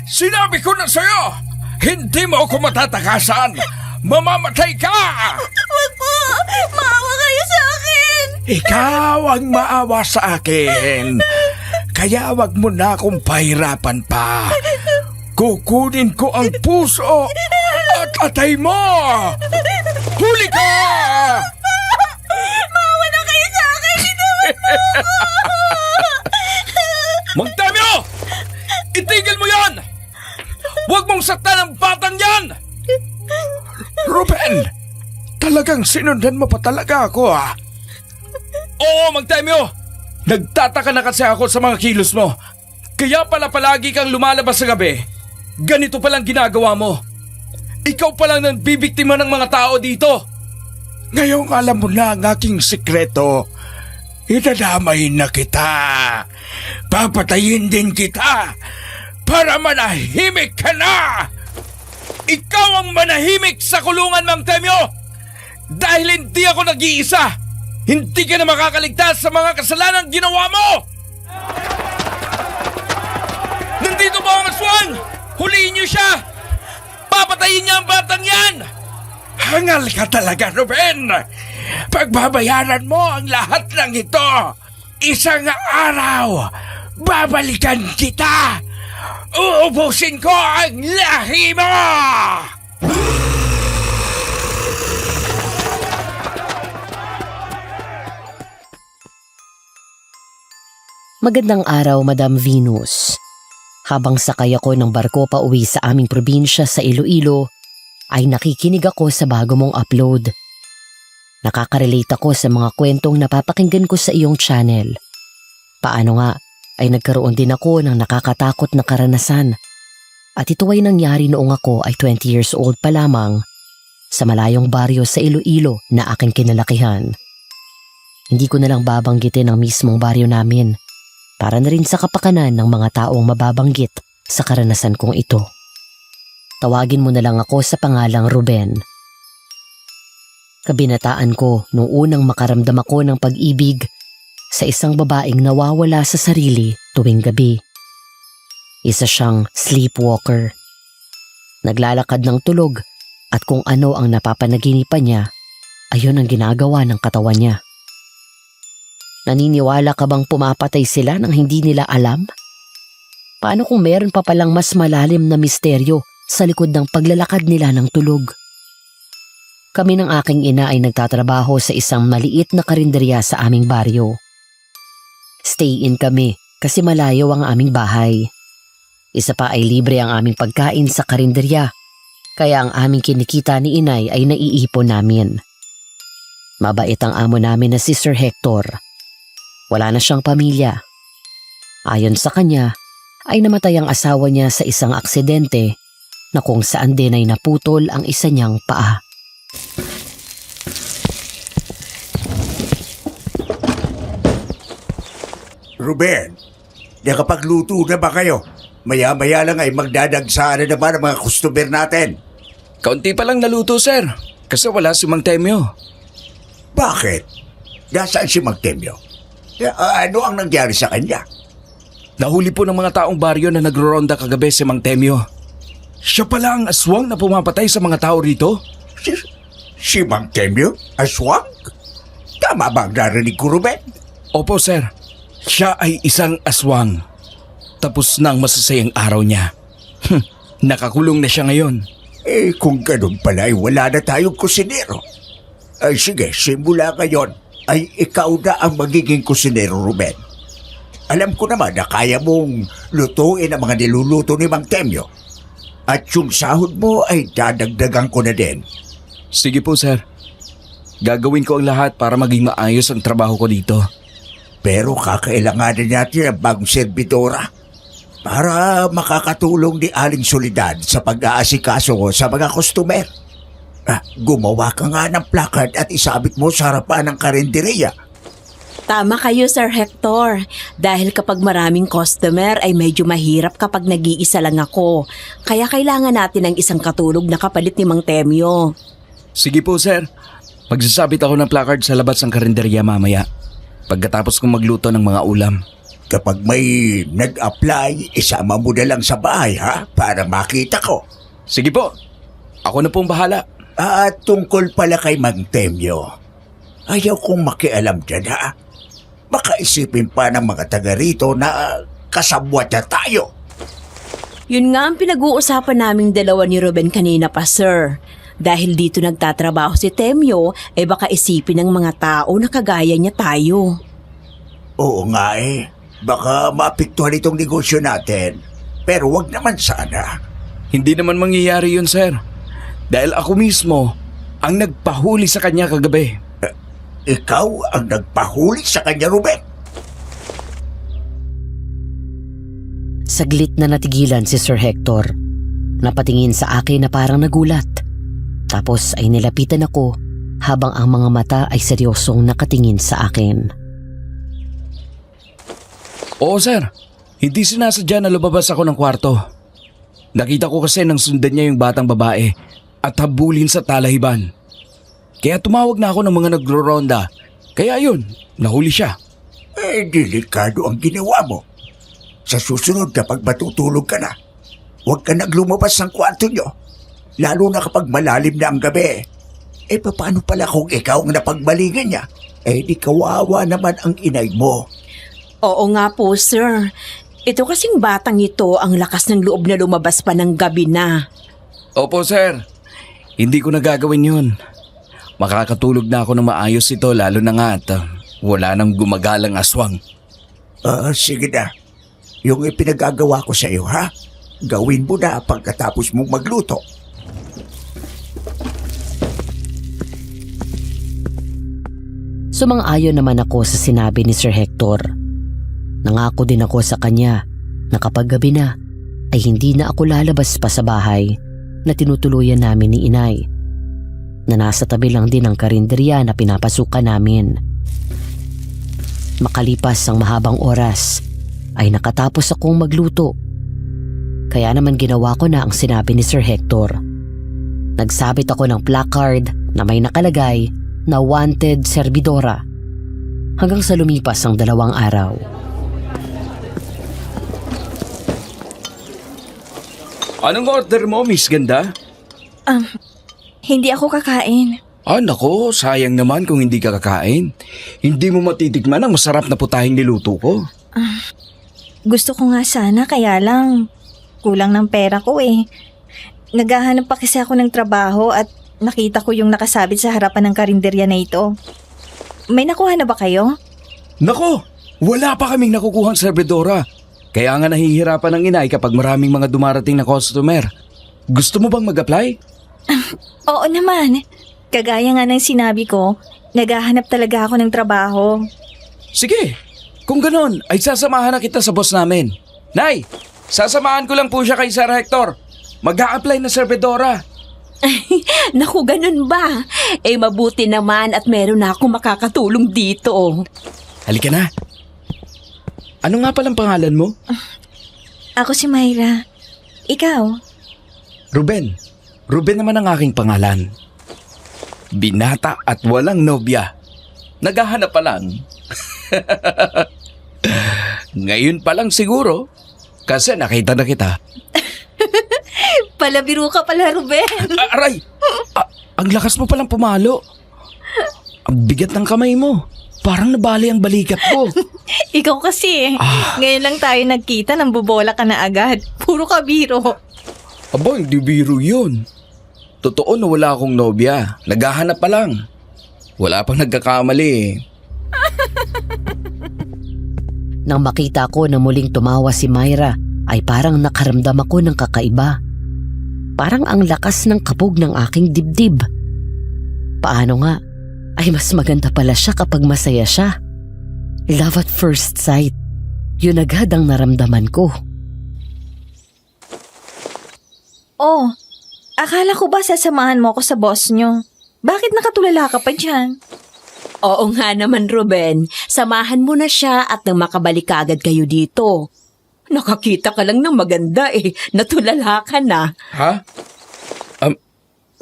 Sinabi ko na sa'yo, hindi mo ako matatakasan. Mamamatay ka! Wag po! Maawa kayo sa akin! Ikaw ang maawa sa akin. Kaya wag mo na akong pahirapan pa. Kukunin ko ang puso at atay mo! Huli ka! Maawa na kayo sa akin! Itawan mo ako! Magdamyo! Itigil mo yan! Huwag mong saktan ang batang yan! Ruben! Talagang sinundan mo pa talaga ako Oo, Magdamyo! Nagtataka na kasi ako sa mga kilos mo. Kaya pala palagi kang lumalabas sa gabi. Ganito palang ginagawa mo. Ikaw palang nagbibiktima ng mga tao dito. Ngayong alam mo na ang aking sikreto, idadamay na kita. Papatayin din kita para manahimik ka na. Ikaw ang manahimik sa kulungan, Mang Temyo. Dahil hindi ako nag-iisa, hindi ka na makakaligtas sa mga kasalanan ginawa mo. Nandito po ang aswang. Huliin niyo siya. Papatayin niya ang batang yan. Hangal ka talaga, Ruben. Pagbabayaran mo ang lahat ng ito. Isang araw, babalikan kita. Uubusin ko ang lahi mo! Magandang araw, Madam Venus. Habang sakay ako ng barko pa uwi sa aming probinsya sa Iloilo, ay nakikinig ako sa bago mong upload. Nakaka-relate ako sa mga kwentong napapakinggan ko sa iyong channel. Paano nga ay nagkaroon din ako ng nakakatakot na karanasan. At ito ay nangyari noong ako ay 20 years old pa lamang sa malayong baryo sa Iloilo na aking kinalakihan. Hindi ko na lang babanggitin ang mismong baryo namin para na rin sa kapakanan ng mga taong mababanggit sa karanasan kong ito. Tawagin mo na lang ako sa pangalang Ruben. Kabinataan ko nung unang makaramdam ako ng pag-ibig sa isang babaeng nawawala sa sarili tuwing gabi. Isa siyang sleepwalker. Naglalakad ng tulog at kung ano ang napapanaginipan niya, ayon ang ginagawa ng katawan niya. Naniniwala ka bang pumapatay sila nang hindi nila alam? Paano kung meron pa palang mas malalim na misteryo sa likod ng paglalakad nila ng tulog? Kami ng aking ina ay nagtatrabaho sa isang maliit na karinderya sa aming baryo. Stay-in kami kasi malayo ang aming bahay. Isa pa ay libre ang aming pagkain sa karinderya, kaya ang aming kinikita ni inay ay naiipon namin. Mabait ang amo namin na si Sir Hector. Wala na siyang pamilya. Ayon sa kanya, ay namatay ang asawa niya sa isang aksidente na kung saan din ay naputol ang isa niyang paa. Ruben, nakapagluto na ba kayo? Maya-maya lang ay magdadagsaan na naman ang mga customer natin. Kaunti pa lang naluto, sir. Kasi wala si Mang Temyo. Bakit? Nasaan si Magtemyo? Ano ang nangyari sa kanya? Nahuli po ng mga taong baryo na nagro-ronda kagabi si Mang Temyo. Siya pala ang aswang na pumapatay sa mga tao rito? Si Magtemyo? Aswang? Tama ba ang narinig ko, Ruben? Opo, sir. Siya ay isang aswang. Tapos na ang masasayang araw niya. Nakakulong na siya ngayon. Kung ganun pala ay wala na tayong kusinero. Sige, simula ngayon ay ikaw na ang magiging kusinero, Ruben. Alam ko naman na kaya mong lutuin ang mga niluluto ni Mang Temyo. At yung sahod mo ay dadagdagan ko na din. Sige po, sir. Gagawin ko ang lahat para maging maayos ang trabaho ko dito. Pero kakailanganin natin ang bagong serbidora para makakatulong ni Aling Soledad sa pag-aasikaso sa mga customer. Gumawa ka nga ng placard at isabit mo sa harapan ng karinderya. Tama kayo, Sir Hector. Dahil kapag maraming customer ay medyo mahirap kapag nag-iisa lang ako. Kaya kailangan natin ng isang katulog na kapalit ni Mang Temyo. Sige po, sir. Magsasabit ako ng placard sa labas ng karinderya mamaya. Pagkatapos kong magluto ng mga ulam. Kapag may nag-apply, isama mo na lang sa bahay ha, para makita ko. Sige po, ako na pong bahala. At tungkol pala kay Mang Temyo, ayaw kong makialam dyan ha. Baka isipin pa ng mga taga rito na kasabwat na tayo. Yun nga ang pinag-uusapan naming dalawa ni Ruben kanina pa, sir. Dahil dito nagtatrabaho si Temyo, baka isipin ng mga tao na kagaya niya tayo. Oo nga eh, baka maapektuhan itong negosyo natin. Pero wag naman sana. Hindi naman mangyayari yun, sir. Dahil ako mismo ang nagpahuli sa kanya kagabi. Ikaw ang nagpahuli sa kanya, Ruben. Saglit na natigilan si Sir Hector. Napatingin sa akin na parang nagulat. Tapos ay nilapitan ako habang ang mga mata ay seryosong nakatingin sa akin. Oo, sir. Hindi sinasadya na lumabas ako ng kwarto. Nakita ko kasi nang sundan niya yung batang babae at habulin sa talahiban. Kaya tumawag na ako ng mga nagro-ronda. Kaya yun, nahuli siya. Delikado ang ginawa mo. Sa susunod kapag matutulog ka na, huwag ka naglumabas ng kwarto nyo. Lalo na kapag malalim na ang gabi. Paano pala kung ikaw ang napagbalingan niya? Di kawawa naman ang inay mo. Oo nga po, sir. Ito kasing batang ito ang lakas ng loob na lumabas pa ng gabi na. Opo, sir. Hindi ko nagagawin yun. Makakatulog na ako ng maayos ito lalo na nga at wala nang gumagalang aswang. Sige na. Yung ipinagagawa ko sa iyo, ha? Gawin mo na pagkatapos mong magluto. Sumang-ayon naman ako sa sinabi ni Sir Hector. Nangako din ako sa kanya na kapag gabi na ay hindi na ako lalabas pa sa bahay na tinutuluyan namin ni Inay, na nasa tabi lang din ang karinderya na pinapasukan namin. Makalipas ang mahabang oras ay nakatapos akong magluto. Kaya naman ginawa ko na ang sinabi ni Sir Hector. Nagsabit ako ng placard na may nakalagay na wanted servidora hanggang sa lumipas ang 2 araw. Anong order mo, Miss Ganda? Hindi ako kakain. Nako, sayang naman kung hindi ka kakain. Hindi mo matitikman ang masarap na putahing niluto ko. Gusto ko nga sana, kaya lang kulang ng pera ko eh. Naghahanap pa kasi ako ng trabaho at nakita ko yung nakasabit sa harapan ng karinderya na ito. May nakuha na ba kayo? Nako, wala pa kaming nakukuhang servidora. Kaya nga nahihirapan ng inay kapag maraming mga dumarating na customer. Gusto mo bang mag-apply? Oo naman. Kagaya nga ng sinabi ko, naghahanap talaga ako ng trabaho. Sige, kung ganon ay sasamahan na kita sa boss namin. Nay, sasamahan ko lang po siya kay Sir Hector. Mag-a-apply na servidora. Naku, ganun ba? Mabuti naman at meron na akong makakatulong dito. Halika na. Ano nga palang pangalan mo? Ako si Myra. Ikaw? Ruben. Ruben naman ang aking pangalan. Binata at walang nobya. Naghahanap pa lang. Ngayon pa lang siguro. Kasi nakita na kita. Palabiro ka pala, Ruben. Aray! Ang lakas mo palang pumalo. Ang bigat ng kamay mo. Parang nabali ang balikat ko. Ikaw kasi Ngayon lang tayo nagkita nang bubola ka na agad. Puro ka biro. Aba, hindi biro yun. Totoo na wala akong nobya. Naghahanap pa lang. Wala pang nagkakamali. Nang makita ko na muling tumawa si Myra, ay parang nakaramdam ako ng kakaiba. Parang ang lakas ng kabog ng aking dibdib. Paano nga? Ay mas maganda pala siya kapag masaya siya. Love at first sight. Yun agad ang naramdaman ko. Oh, akala ko ba sasamahan mo ako sa boss nyo? Bakit nakatulala ka pa dyan? Oo nga naman, Ruben. Samahan mo na siya at nang makabalik ka agad kayo dito. Nakakita ka lang ng maganda natulala ka na. Ha?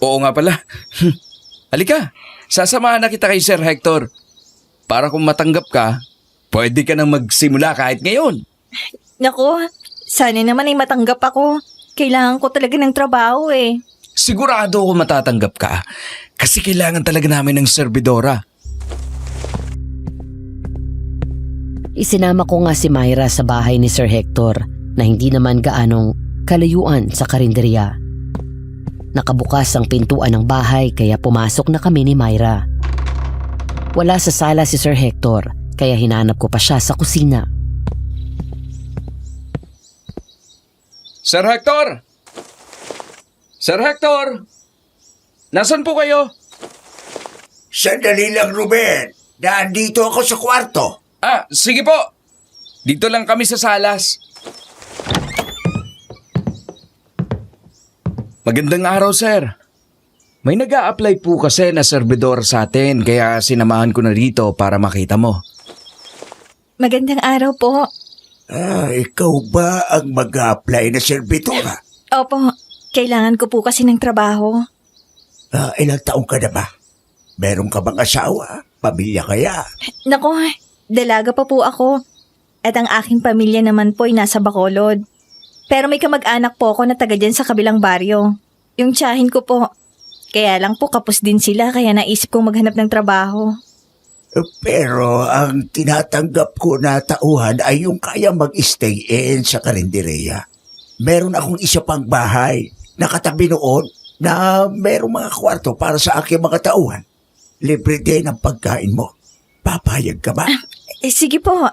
Oo nga pala. Halika, sasamahan na kita kay Sir Hector. Para kung matanggap ka, Pwede ka nang magsimula kahit ngayon. Naku, sana naman ay matanggap ako. Kailangan ko talaga ng trabaho eh. Sigurado ako matatanggap ka kasi kailangan talaga namin ng serbidora. Isinama ko nga si Myra sa bahay ni Sir Hector na hindi naman gaanong kalayuan sa karinderya. Nakabukas ang pintuan ng bahay kaya pumasok na kami ni Myra. Wala sa sala si Sir Hector kaya hinanap ko pa siya sa kusina. Sir Hector! Sir Hector! Nasaan po kayo? Sandali lang, Ruben. Nandito ako sa kwarto. Sige po. Dito lang kami sa salas. Magandang araw, sir. May nag-a-apply po kasi na serbidor sa atin kaya sinamahan ko na rito para makita mo. Magandang araw po. Ikaw ba ang mag-a-apply na serbitora? Opo, kailangan ko po kasi ng trabaho. Ilang taong ka na ba? Meron ka bang asawa? Pamilya kaya? Naku, dalaga pa po ako. At ang aking pamilya naman po ay nasa Bacolod. Pero may kamag-anak po ako na taga dyan sa kabilang baryo. Yung tiyahin ko po. Kaya lang po kapos din sila kaya naisip kong maghanap ng trabaho. Pero ang tinatanggap ko na tauhan ay yung kaya mag-stay in sa karinderya. Meron akong isa pang bahay na katabi noon na merong mga kwarto para sa aking mga tauhan. Libre din ang pagkain mo. Papayag ka ba? Sige po.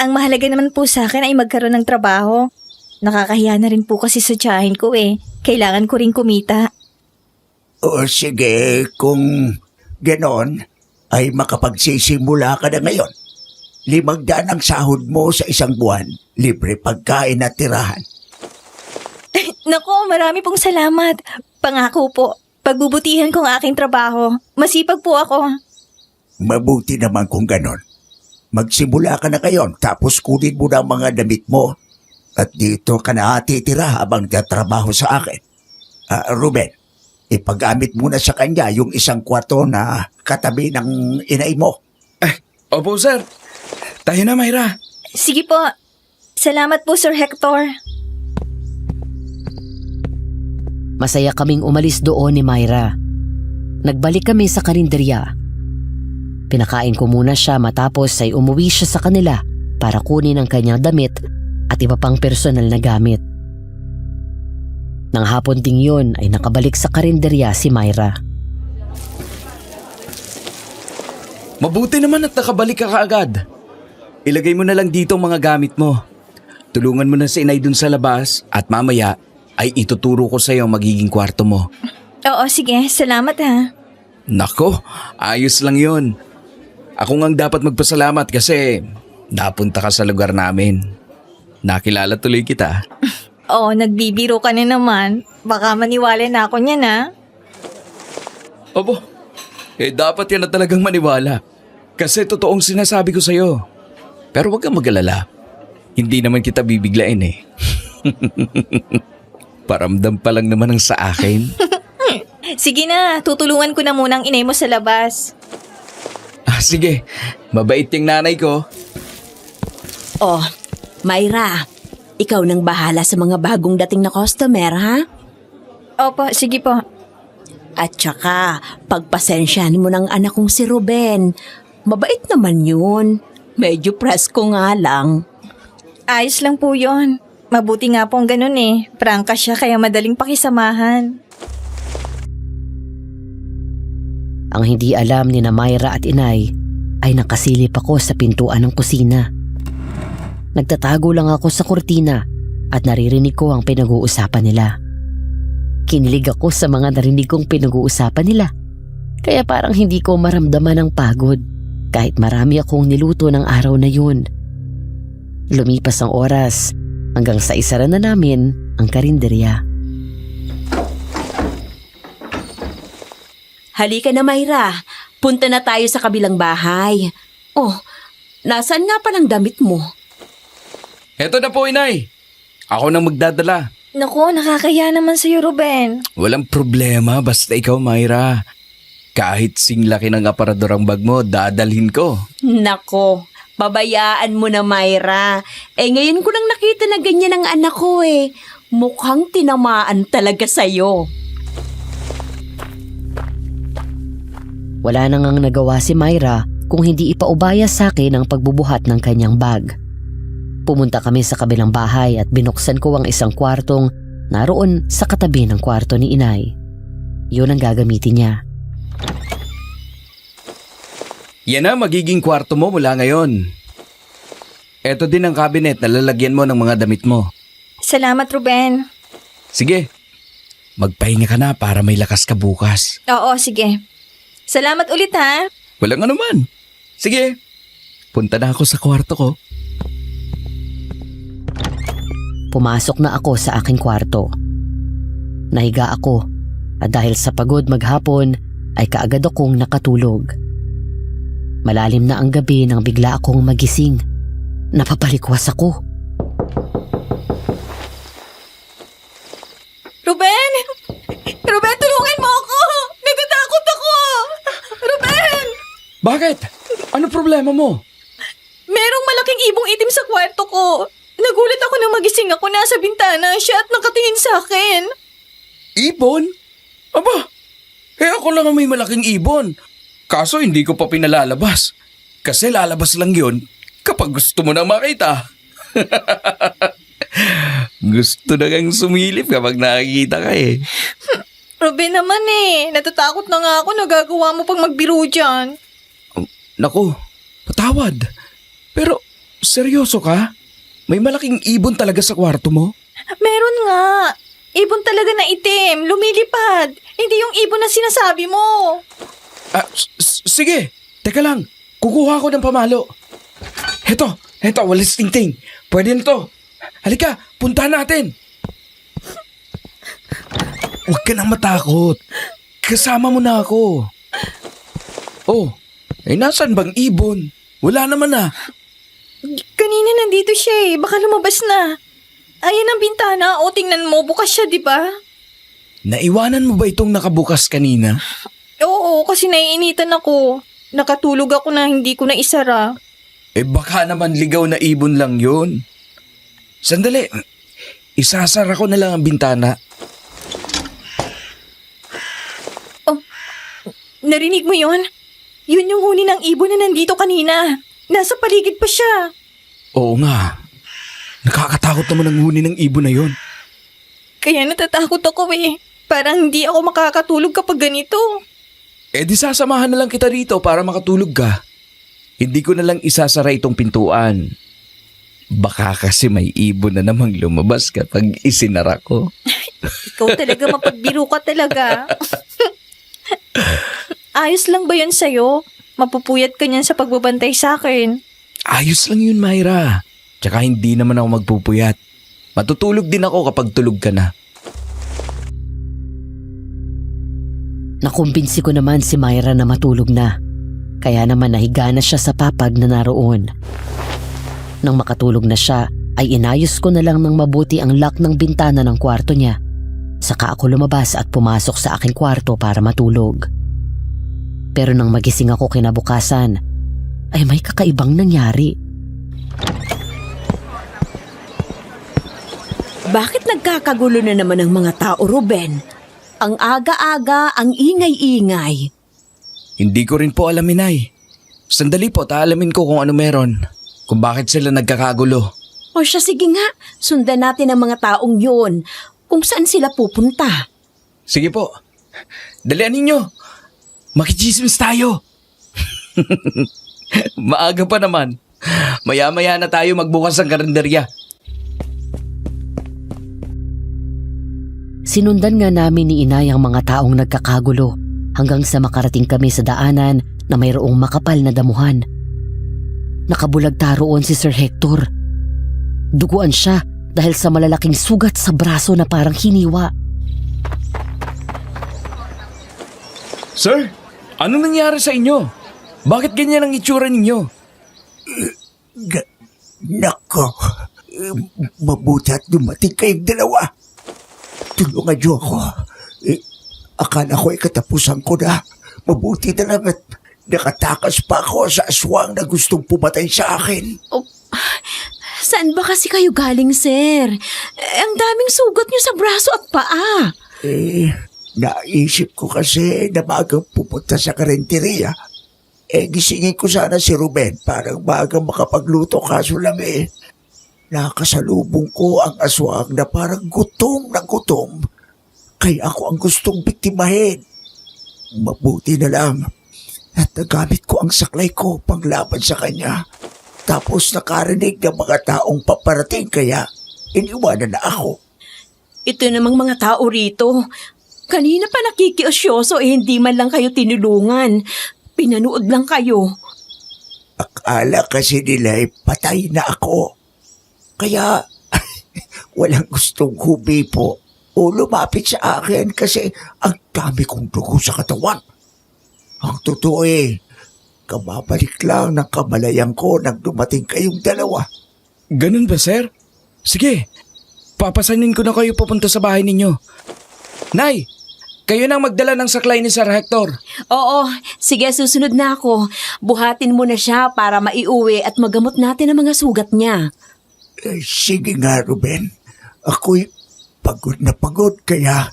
Ang mahalaga naman po sa akin ay magkaroon ng trabaho. Nakakahiya na rin po kasi sa tiyahin ko eh. Kailangan ko rin kumita. O sige, kung ganon, ay makapagsisimula ka na ngayon. 500 ang sahod mo sa isang buwan. Libre pagkain at tirahan. Naku, marami pong salamat. Pangako po, pagbubutihan ko ang aking trabaho. Masipag po ako. Mabuti naman kung ganon. Magsimula ka na ngayon tapos kunin mo na ang mga damit mo. At dito ka na titira habang tatrabaho sa akin. Ruben, ipagamit mo na sa kanya yung isang kwarto na katabi ng inay mo. Opo, sir. Tayo na, Myra. Sige po. Salamat po, Sir Hector. Masaya kaming umalis doon ni Myra. Nagbalik kami sa karinderya. Pinakain ko muna siya matapos ay umuwi siya sa kanila para kunin ang kanyang damit at iba pang personal na gamit. Nang hapon ding yun ay nakabalik sa karinderya si Myra. Mabuti naman at nakabalik ka kaagad. Ilagay mo na lang dito ang mga gamit mo. Tulungan mo na si inay dun sa labas at mamaya ay ituturo ko sa iyo ang magiging kwarto mo. Oo, sige. Salamat ha. Nako, ayos lang yun. Ako ngang dapat magpasalamat kasi napunta ka sa lugar namin. Nakilala tuloy kita. Oo, nagbibiro ka na naman. Baka maniwala na ako niyan ha. Opo, dapat yan na talagang maniwala. Kasi totoong sinasabi ko sa'yo. Pero wag kang mag-alala. Hindi naman kita bibiglain eh. Paramdam pa lang naman ang sa akin. Sige na, tutulungan ko na muna ang inay mo sa labas. Sige, mabait yung nanay ko. Oh, Myra, ikaw nang bahala sa mga bagong dating na customer, ha? Opo, sige po. At saka, pagpasensyahan mo ng anak kong si Ruben. Mabait naman yun. Medyo presko nga lang. Ayos lang po yon. Mabuti nga po ang ganun eh. Prangka siya kaya madaling pakisamahan. Ang hindi alam ni na Myra at inay ay nakasilip ako sa pintuan ng kusina. Nagtatago lang ako sa kurtina at naririnig ko ang pinag-uusapan nila. Kinilig ako sa mga narinig kong pinag-uusapan nila. Kaya parang hindi ko maramdaman ang pagod kahit marami akong niluto ng araw na yun. Lumipas ang oras hanggang sa isara na namin ang karinderya. Halika na, Myra. Punta na tayo sa kabilang bahay. Oh, nasaan nga palang damit mo? Eto na po, inay. Ako nang magdadala. Naku, nakakaya naman sa'yo, Ruben. Walang problema basta ikaw, Myra. Kahit sing laki ng aparador ang bag mo, dadalhin ko. Nako, Pabayaan mo na, Myra. Ngayon ko lang nakita na ganyan ang anak ko eh. Mukhang tinamaan talaga sa'yo. Wala na ngang nagawa si Myra kung hindi ipaubaya sa akin ang pagbubuhat ng kanyang bag. Pumunta kami sa kabilang bahay at binuksan ko ang isang kwartong naroon sa katabi ng kwarto ni inay. Yun ang gagamitin niya. Yan na magiging kwarto mo mula ngayon. Eto din ang cabinet na lalagyan mo ng mga damit mo. Salamat, Ruben. Sige, magpahinga ka na para may lakas ka bukas. Oo, sige. Salamat ulit ha. Walang anuman. Sige, punta na ako sa kwarto ko. Pumasok na ako sa aking kwarto. Nahiga ako at dahil sa pagod maghapon ay kaagad akong nakatulog. Malalim na ang gabi nang bigla akong magising. Napapalikwas ako. Ruben! Ruben, tulungan mo ako! Natatakot ako! Ruben! Bakit? Ano problema mo? Merong malaking ibong itim sa kwarto ko. Nagulat ako nang magising ako, nasa bintana siya at nakatingin sa akin. Ibon? Aba, ako lang ang may malaking ibon. Kaso hindi ko pa pinalalabas. Kasi lalabas lang yun kapag gusto mo na makita. Gusto na kang sumilip kapag nakikita ka eh. Ruben naman natatakot na nga ako, nagagawa mo pang magbiro dyan. Naku, patawad. Pero seryoso ka? May malaking ibon talaga sa kwarto mo? Meron nga. Ibon talaga na itim, lumilipad. Hindi yung ibon na sinasabi mo. Sige, teka lang. Kukuha ko ng pamalo. Heto, walis tingting. Pwede na to. Halika, punta natin. Huwag ka nang matakot. Kasama mo na ako. Oh, nasan bang ibon? Wala naman na. Kanina nandito siya baka lumabas na. Ayan ang bintana, tingnan mo, bukas siya, di ba? Naiwanan mo ba itong nakabukas kanina? Oo, kasi naiinitan ako. Nakatulog ako na hindi ko na isara. Baka naman ligaw na ibon lang yun. Sandali, isasara ko na lang ang bintana. Narinig mo yon? Yun yung huni ng ibon na nandito kanina. Nasa paligid pa siya. Oo nga. Nakakatakot naman ang huni ng ibon na yun. Kaya natatakot ako Parang hindi ako makakatulog kapag ganito. Di sasamahan na lang kita rito para makatulog ka. Hindi ko na lang isasara itong pintuan. Baka kasi may ibon na namang lumabas kapag isinara ko. Ikaw talaga mapagbiro ka talaga. Ayos lang ba yun sa'yo? Mapupuyat ka niyan sa pagbabantay sa akin. Ayos lang yun, Myra. Tsaka hindi naman ako magpupuyat. Matutulog din ako kapag tulog ka na. Nakumbinsi ko naman si Myra na matulog na. Kaya naman nahiga na siya sa papag na naroon. Nang makatulog na siya, ay inayos ko na lang ng mabuti ang lock ng bintana ng kwarto niya. Saka ako lumabas at pumasok sa aking kwarto para matulog. Pero nang magising ako kinabukasan, ay may kakaibang nangyari. Bakit nagkakagulo na naman ang mga tao, Ruben? Ang aga-aga, ang ingay-ingay. Hindi ko rin po alam, Inay. Sandali po, taalamin ko kung ano meron. Kung bakit sila nagkakagulo. O siya, sige nga, sundan natin ang mga taong yun. Kung saan sila pupunta. Sige po. Dalian ninyo. Makichismis tayo. Maaga pa naman. Maya-maya na tayo magbukas ng karinderya. Sinundan nga namin ni Inay ang mga taong nagkakagulo hanggang sa makarating kami sa daanan na mayroong makapal na damuhan. Nakabulagta roon si Sir Hector. Duguan siya dahil sa malalaking sugat sa braso na parang hiniwa. Sir, ano nangyari sa inyo? Bakit ganyan ang itsura ninyo? Nako, mabuti at dumating kayong dalawa. Tulungan niyo ako. Akala ko katapusan ko na. Mabuti na lang at Nakatakas pa ako sa aswang na gustong pumatay sa akin. Saan ba kasi kayo galing, sir? Ang daming sugat niyo sa braso at paa. Naisip ko kasi na bagang pupunta sa karinteriya. Gisingin ko sana si Ruben para bagang makapagluto, kaso lang nakasalubong ko ang aswang na parang gutom na gutom. Kaya ako ang gustong biktimahin. Mabuti na lang at nagamit ko ang saklay ko panglaban sa kanya. Tapos nakarinig ng mga taong paparating kaya iniwanan na ako. Ito namang mga tao rito. Kanina pa nakikiosyoso hindi man lang kayo tinulungan. Pinanood lang kayo. Akala kasi nila patay na ako. Kaya walang gustong humipo o lumapit sa akin kasi ang dami kong dugo sa katawan. Ang totoo kababalik lang ng kamalayan ko nang dumating kayong dalawa. Ganun ba, sir? Sige, papasanin ko na kayo papunta sa bahay ninyo. Nay, kayo nang magdala ng saklay ni Sir Hector. Oo, sige susunod na ako. Buhatin mo na siya para maiuwi at magamot natin ang mga sugat niya. Sige nga, Ruben. Ako'y pagod na pagod kaya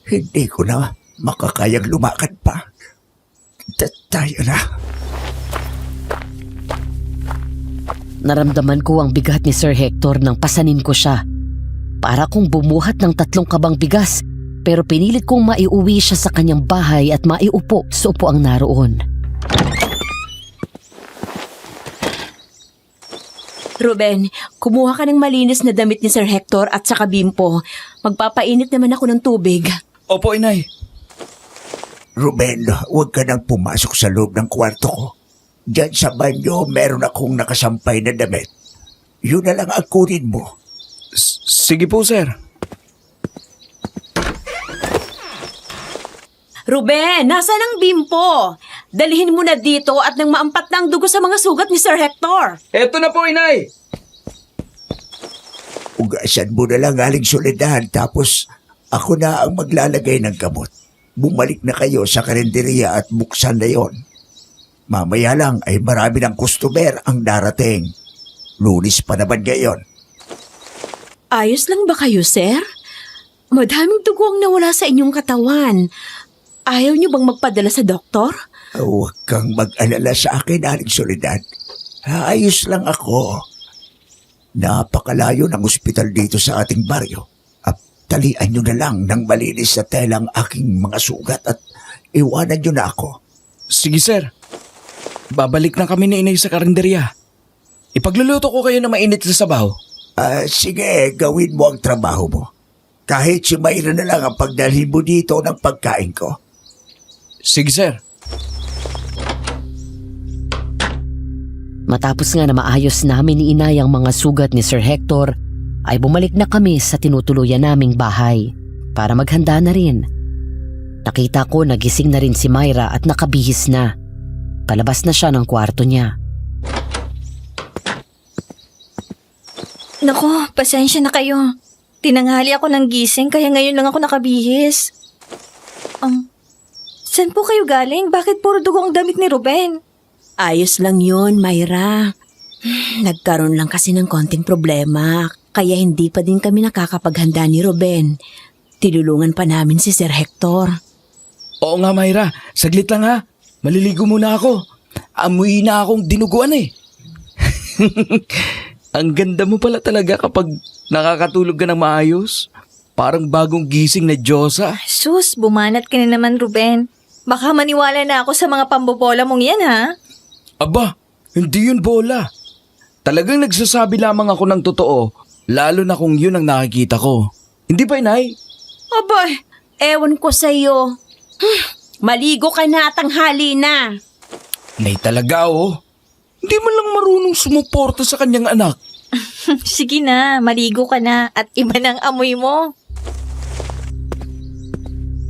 hindi ko na makakayang lumakad pa. Tayo na. Naramdaman ko ang bigat ni Sir Hector nang pasanin ko siya. Para kong bumuhat ng 3 kabang bigas, pero pinilit kong maiuwi siya sa kanyang bahay at maiupo sa upuang naroon. Ruben, kumuha ka ng malinis na damit ni Sir Hector at saka Bimpo. Magpapainit naman ako ng tubig. Opo, inay. Ruben, huwag ka nang pumasok sa loob ng kwarto ko. Diyan sa banyo, meron akong nakasampay na damit. Yun na lang ang kunin mo. Sige po, sir. Ruben, nasaan ang Bimpo? Dalhin mo na dito at nang maampat na ang dugo sa mga sugat ni Sir Hector. Eto na po, inay. Ugasan mo na lang aling Soledad tapos ako na ang maglalagay ng gamot. Bumalik na kayo sa karinderya at buksan na yon. Mamaya lang ay marami ng customer ang darating. Lunis pa naman ngayon. Ayos lang ba kayo, sir? Madaming dugo ang nawala sa inyong katawan. Ayaw niyo bang magpadala sa doktor? Huwag kang mag-alala sa akin, aling Soledad. Ayos lang ako. Napakalayo ng ospital dito sa ating baryo. Talian nyo na lang ng malinis na telang aking mga sugat at iwanan nyo na ako. Sige, sir. Babalik na kami ni inay sa karinderya. Ipagluluto ko kayo na mainit sa sabaw. Sige, gawin mo ang trabaho mo. Kahit si Mayra na lang ang pagdalhin mo dito ng pagkain ko. Sige, sir. Matapos nga na maayos namin ni inay ang mga sugat ni Sir Hector, ay bumalik na kami sa tinutuluyan naming bahay para maghanda na rin. Nakita ko nagising na rin si Mayra at nakabihis na. Palabas na siya ng kwarto niya. Nako, pasensya na kayo. Tinanghali ako ng gising kaya ngayon lang ako nakabihis. Saan po kayo galing? Bakit puro dugo ang damit ni Ruben? Ayos lang yun, Mayra. Nagkaroon lang kasi ng konting problema, kaya hindi pa din kami nakakapaghanda ni Ruben. Tinulungan pa namin si Sir Hector. Oo nga, Mayra. Saglit lang ha. Maliligo muna ako. Amoy na akong dinuguan eh. Ang ganda mo pala talaga kapag nakakatulog ka ng maayos. Parang bagong gising na Diyosa. Sus, bumanat ka na naman, Ruben. Baka maniwala na ako sa mga pambobola mong yan, ha? Aba, hindi yun bola. Talagang nagsasabi lamang ako ng totoo, lalo na kung yun ang nakikita ko. Hindi ba, inay? Aba, ewan ko sa'yo. Maligo ka na at tanghali na. Nay talaga oh. Hindi man lang marunong sumuporta sa kanyang anak. Sige na, maligo ka na at iba ng amoy mo.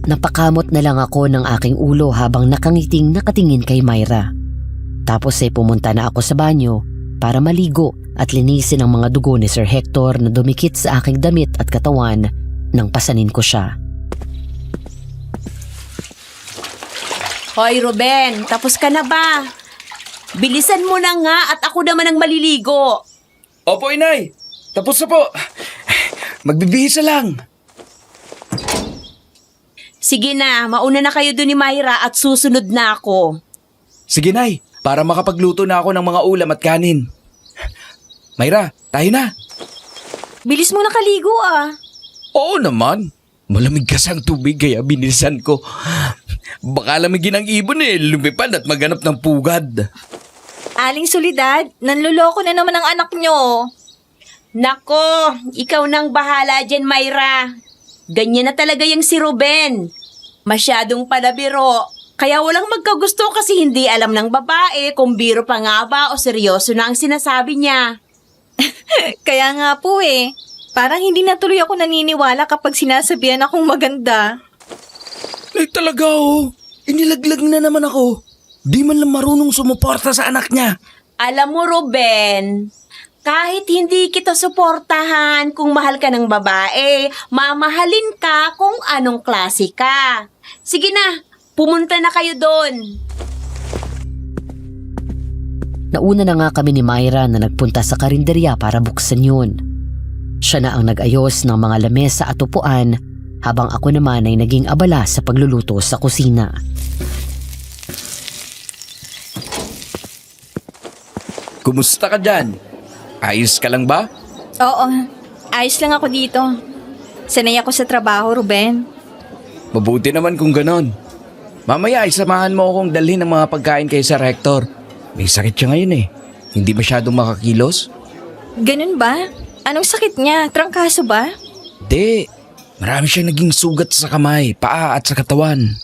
Napakamot na lang ako ng aking ulo habang nakangiting nakatingin kay Mayra. Tapos ay pumunta na ako sa banyo para maligo at linisin ang mga dugo ni Sir Hector na dumikit sa aking damit at katawan nang pasanin ko siya. Hoy Ruben, tapos ka na ba? Bilisan mo na nga at ako naman ang maliligo. Opo, inay. Tapos na po. Magbibihis na lang. Sige na, mauna na kayo dun ni Myra at susunod na ako. Sige, nay. Para makapagluto na ako ng mga ulam at kanin. Myra, tayo na. Bilis mo nakaligo ah. Oo naman. Malamig kasi ang tubig kaya binilisan ko. Baka lamigin ang ibon lumipad at maghanap ng pugad. Aling Soledad, nanluloko na naman ang anak nyo. Nako, ikaw nang bahala dyan, Myra. Ganyan na talaga yung si Ruben. Masyadong palabiro. Kaya walang magkagusto kasi hindi alam ng babae kung biro pa nga ba o seryoso na ang sinasabi niya. Kaya nga po eh. Parang hindi na tuloy ako naniniwala kapag sinasabihan akong maganda. Ay talaga inilaglag na naman ako. Di man lang marunong sumuporta sa anak niya. Alam mo, Ruben, kahit hindi kita suportahan kung mahal ka ng babae, mamahalin ka kung anong klase ka. Sige na, pumunta na kayo doon. Nauna na nga kami ni Myra na nagpunta sa karinderya para buksan yun. Siya na ang nag-ayos ng mga lamesa at upuan habang ako naman ay naging abala sa pagluluto sa kusina. Kumusta ka dyan? Ayos ka lang ba? Oo, ayos lang ako dito. Sanay ako sa trabaho, Ruben. Mabuti naman kung ganon. Mamaya ay samahan mo akong dalhin ng mga pagkain kay Sir Hector. May sakit siya ngayon Hindi masyadong makakilos. Ganun ba? Anong sakit niya? Trangkaso ba? Di. Marami siyang naging sugat sa kamay, paa at sa katawan.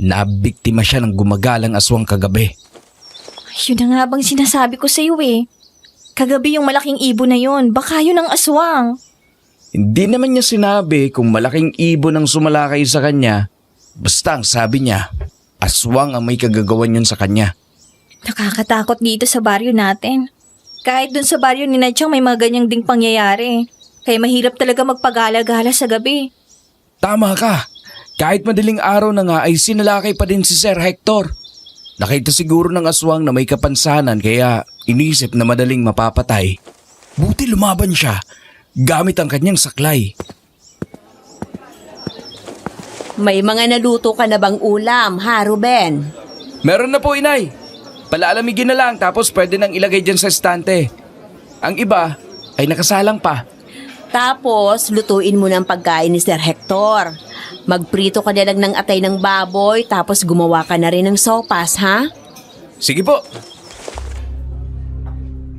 Nabiktima siya ng gumagalang aswang kagabi. Yun na nga bang sinasabi ko sa'yo eh. Kagabi yung malaking ibon na yun, baka yun ang aswang. Hindi naman niya sinabi kung malaking ibon ang sumalakay sa kanya. Basta ang sabi niya, aswang ang may kagagawan yun sa kanya. Nakakatakot dito sa baryo natin. Kahit dun sa baryo ni Nadyang may mga ganyang ding pangyayari. Kaya mahirap talaga magpagala-gala sa gabi. Tama ka. Kahit madaling araw na nga ay sinalakay pa din si Sir Hector. Nakita siguro ng aswang na may kapansanan kaya inisip na madaling mapapatay. Buti lumaban siya gamit ang kanyang saklay. May mga naluto ka na bang ulam, ha, Ruben? Meron na po, inay. Palaalamigin na lang tapos pwede nang ilagay dyan sa estante. Ang iba ay nakasalang pa. Tapos, lutuin mo ng pagkain ni Sir Hector. Magprito ka na lang ng atay ng baboy, tapos gumawa ka na rin ng sopas, ha? Sige po.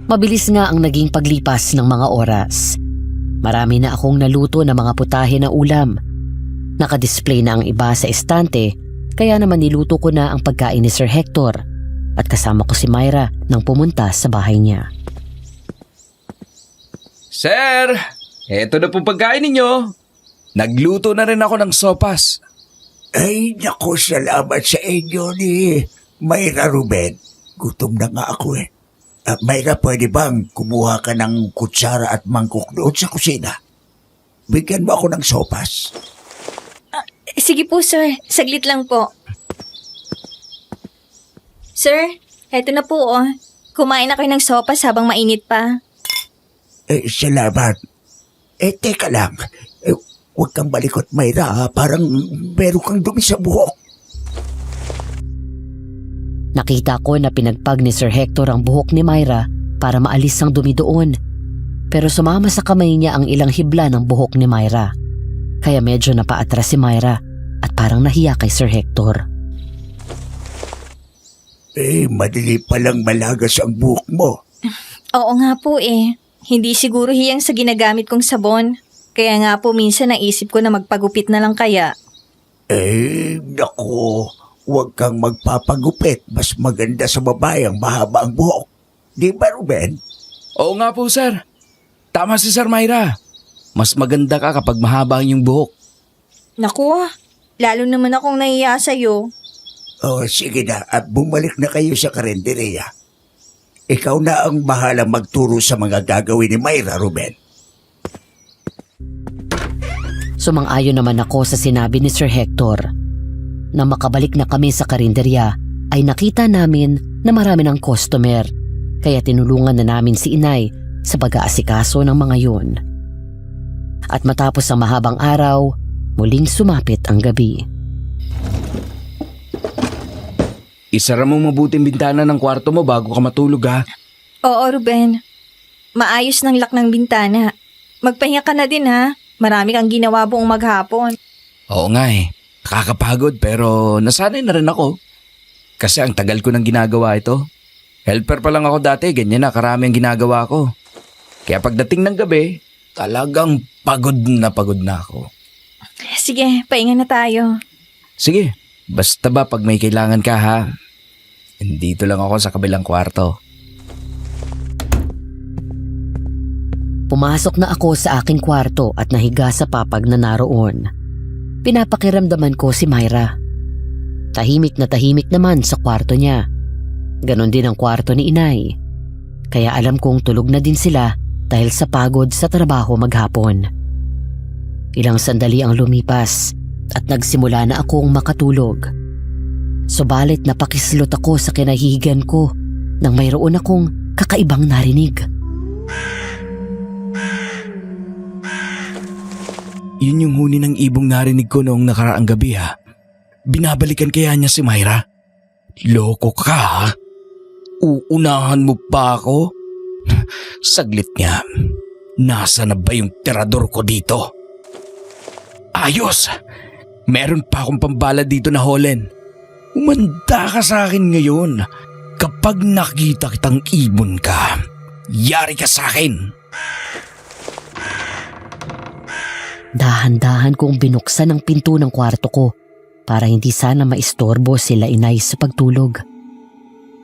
Mabilis nga ang naging paglipas ng mga oras. Marami na akong naluto na mga putahe na ulam. Nakadisplay na ang iba sa estante, kaya naman niluto ko na ang pagkain ni Sir Hector at kasama ko si Myra nang pumunta sa bahay niya. Sir, eto na po pagkain ninyo. Nagluto na rin ako ng sopas. Ay, naku, salamat sa inyo ni Myra, Ruben. Gutom na nga ako Myra, pwede bang kumuha ka ng kutsara at mangkok doon sa kusina? Bigyan mo ako ng sopas. Sige po, sir. Saglit lang po. Sir, eto na po Kumain na kayo ng sopas habang mainit pa. Salamat. Teka lang. Huwag kang malikot, Myra. Parang meron kang dumi sa buhok. Nakita ko na pinagpag ni Sir Hector ang buhok ni Myra para maalis ang dumi doon. Pero sumama sa kamay niya ang ilang hibla ng buhok ni Myra. Kaya medyo napaatras si Myra at parang nahiya kay Sir Hector. Madali palang malagas ang buhok mo. Oo nga po Hindi siguro hiyang sa ginagamit kong sabon. Kaya nga po minsan naisip ko na magpagupit na lang kaya. Naku. Huwag kang magpapagupit. Mas maganda sa babae ang mahaba ang buhok. Di ba, Ruben? Oo nga po, sir. Tama si Sir Myra. Mas maganda ka kapag mahaba ang iyong buhok. Naku, lalo naman akong nahiya sa'yo. Sige na. At bumalik na kayo sa karinderya. Ikaw na ang bahalang magturo sa mga gagawin ni Myra, Ruben. Sumang-ayon naman ako sa sinabi ni Sir Hector. Nang makabalik na kami sa karinderya, ay nakita namin na marami ng customer, kaya tinulungan na namin si inay sa pag-aasikaso ng mga yun. At matapos ang mahabang araw, muling sumapit ang gabi. Isara mo mabuting bintana ng kwarto mo bago ka matulog ha. Oo, Ruben. Maayos ng lock ng bintana. Magpahinga ka na din ha. Marami kang ginawa buong maghapon. Oo nga eh. Nakakapagod pero nasanay na rin ako. Kasi ang tagal ko nang ginagawa ito. Helper pa lang ako dati, ganyan na karami ang ginagawa ko. Kaya pagdating ng gabi, talagang pagod na ako. Sige, pahinga na tayo. Sige, basta ba pag may kailangan ka ha? Nandito lang ako sa kabilang kwarto. Pumasok na ako sa aking kwarto at nahiga sa papag na naroon. Pinapakiramdaman ko si Myra. Tahimik na tahimik naman sa kwarto niya. Ganon din ang kwarto ni inay. Kaya alam kong tulog na din sila dahil sa pagod sa trabaho maghapon. Ilang sandali ang lumipas at nagsimula na akong makatulog. Subalit napakislot ako sa kinahihigan ko nang mayroon akong kakaibang narinig. Yun yung huni ng ibong narinig ko noong nakaraang gabi ha. Binabalikan kaya niya si Myra? Loko ka ha? Uunahan mo pa ako? Saglit nga. Nasa na ba yung tirador ko dito? Ayos! Meron pa akong pambala dito na Hollen. Umanda ka sa akin ngayon. Kapag nakita kitang ibon ka, yari ka sa akin. Dahan-dahan kong binuksan ang pinto ng kwarto ko para hindi sana maistorbo sila inay sa pagtulog.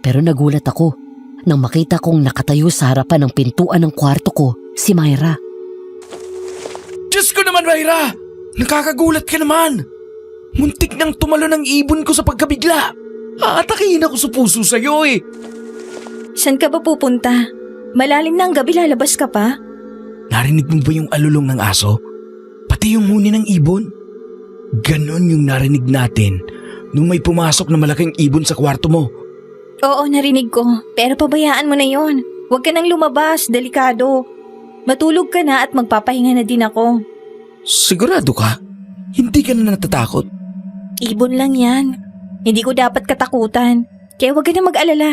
Pero nagulat ako nang makita kong nakatayo sa harapan ng pintuan ng kwarto ko si Myra. Diyos ko naman, Myra! Nakakagulat ka naman! Muntik nang tumalo ng ibon ko sa pagkabigla. Aatakihin ako sa puso sa'yo eh. Saan ka ba pupunta? Malalim na ang gabi, lalabas ka pa? Narinig mo ba yung alulong ng aso? Pati yung huni ng ibon? Ganon yung narinig natin nung may pumasok na malaking ibon sa kwarto mo. Oo, narinig ko. Pero pabayaan mo na yon. Huwag ka nang lumabas, delikado. Matulog ka na at magpapahinga na din ako. Sigurado ka? Hindi ka na natatakot? Ibon lang yan. Hindi ko dapat katakutan. Kaya huwag ka na mag-alala.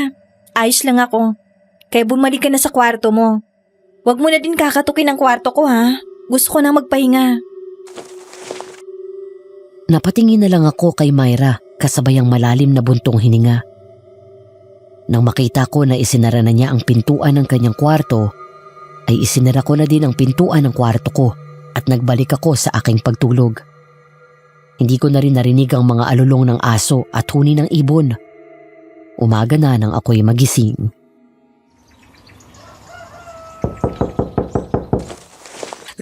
Ayos lang ako. Kaya bumalik ka na sa kwarto mo. Huwag mo na din kakatukin ang kwarto ko ha. Gusto ko na magpahinga. Napatingin na lang ako kay Myra kasabay ang malalim na buntong hininga. Nang makita ko na isinara na niya ang pintuan ng kanyang kwarto, ay isinara ko na din ang pintuan ng kwarto ko at nagbalik ako sa aking pagtulog. Hindi ko na rin narinig ang mga alulong ng aso at huni ng ibon. Umaga na nang ako'y magising.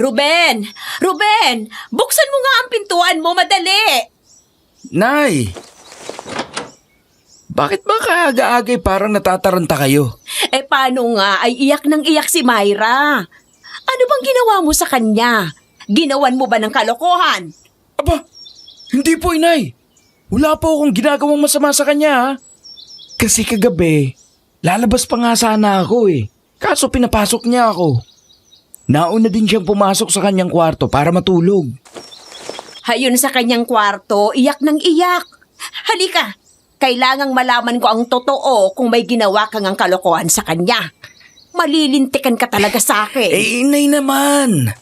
Ruben! Ruben! Buksan mo nga ang pintuan mo, madali! Nay! Bakit ba kaaga-agay parang natataranta kayo? Eh paano nga ay iyak ng iyak si Myra? Ano bang ginawa mo sa kanya? Ginawan mo ba ng kalokohan? Aba, hindi po inay. Wala po akong ginagawang masama sa kanya ha. Kasi kagabi, lalabas pa nga sana ako eh. Kaso pinapasok niya ako. Nauna din siyang pumasok sa kanyang kwarto para matulog. Hayon sa kanyang kwarto, iyak ng iyak. Halika, kailangang malaman ko ang totoo kung may ginawa kang ang kalokohan sa kanya. Malilintikan ka talaga sa akin. Eh, inay naman.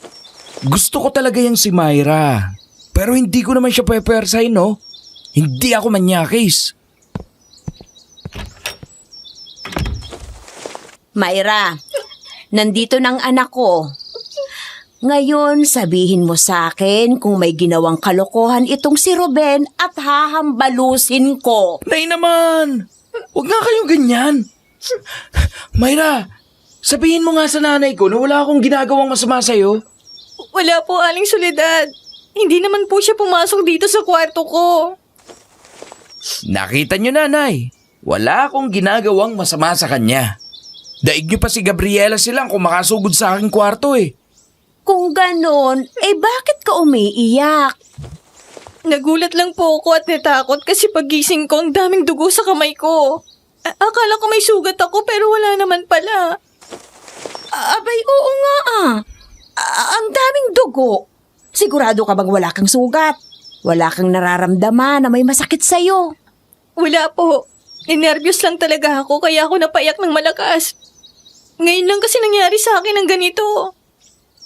Gusto ko talaga yung si Myra. Pero hindi ko naman siya pepersahin, no? Hindi ako manyakis. Myra, nandito ng anak ko. Ngayon, sabihin mo sa akin kung may ginawang kalokohan itong si Ruben at hahambalusin ko. Nay naman! Huwag nga kayong ganyan. Myra, sabihin mo nga sa nanay ko na wala akong ginagawang masama sa'yo. Wala po, Aling Soledad. Hindi naman po siya pumasok dito sa kwarto ko. Nakita niyo nanay, wala akong ginagawang masama sa kanya. Daig niyo pa si Gabriela silang kung makasugod sa aking kwarto eh. Kung ganon, bakit ka umiiyak? Nagulat lang po ako at natakot kasi pagising ko ang daming dugo sa kamay ko. Akala ko may sugat ako pero wala naman pala. Abay, oo nga ang daming dugo. Sigurado ka bang wala kang sugat? Wala kang nararamdaman na may masakit sa'yo? Wala po. Nervyos lang talaga ako kaya ako napaiyak ng malakas. Ngayon lang kasi nangyari sa akin ang ganito.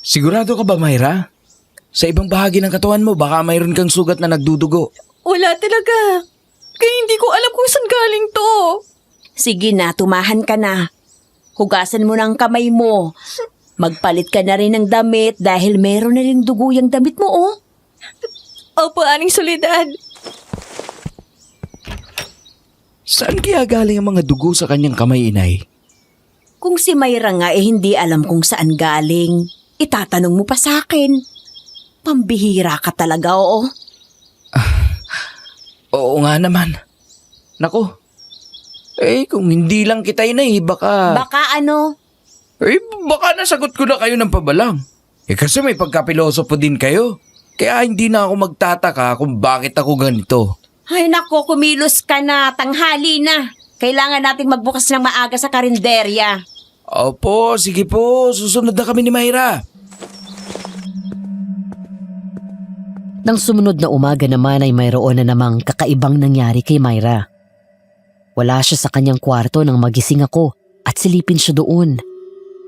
Sigurado ka ba, Myra? Sa ibang bahagi ng katawan mo, baka mayroon kang sugat na nagdudugo. Wala talaga. Kaya hindi ko alam kung saan galing to. Sige na, tumahan ka na. Hugasan mo ng kamay mo. Magpalit ka na rin ng damit dahil meron na rin dugo yung damit mo, oh. Opo, Aling Soledad. Saan kaya galing ang mga dugo sa kanyang kamay, inay? Kung si Myra nga hindi alam kung saan galing, itatanong mo pa sa akin. Pambihira ka talaga, oo. Oo nga naman. Nako. Kung hindi lang kita, inay, baka... Baka ano? Baka nasagot ko na kayo ng pabalang. Kasi may pagkapilosopo din kayo. Kaya hindi na ako magtataka kung bakit ako ganito. Ay nako, kumilos ka na, tanghali na. Kailangan nating magbukas ng maaga sa karinderya. Opo, sige po, susunod na kami ni Myra. Nang sumunod na umaga naman ay mayroon na namang kakaibang nangyari kay Myra. Wala siya sa kanyang kwarto nang magising ako at silipin siya doon.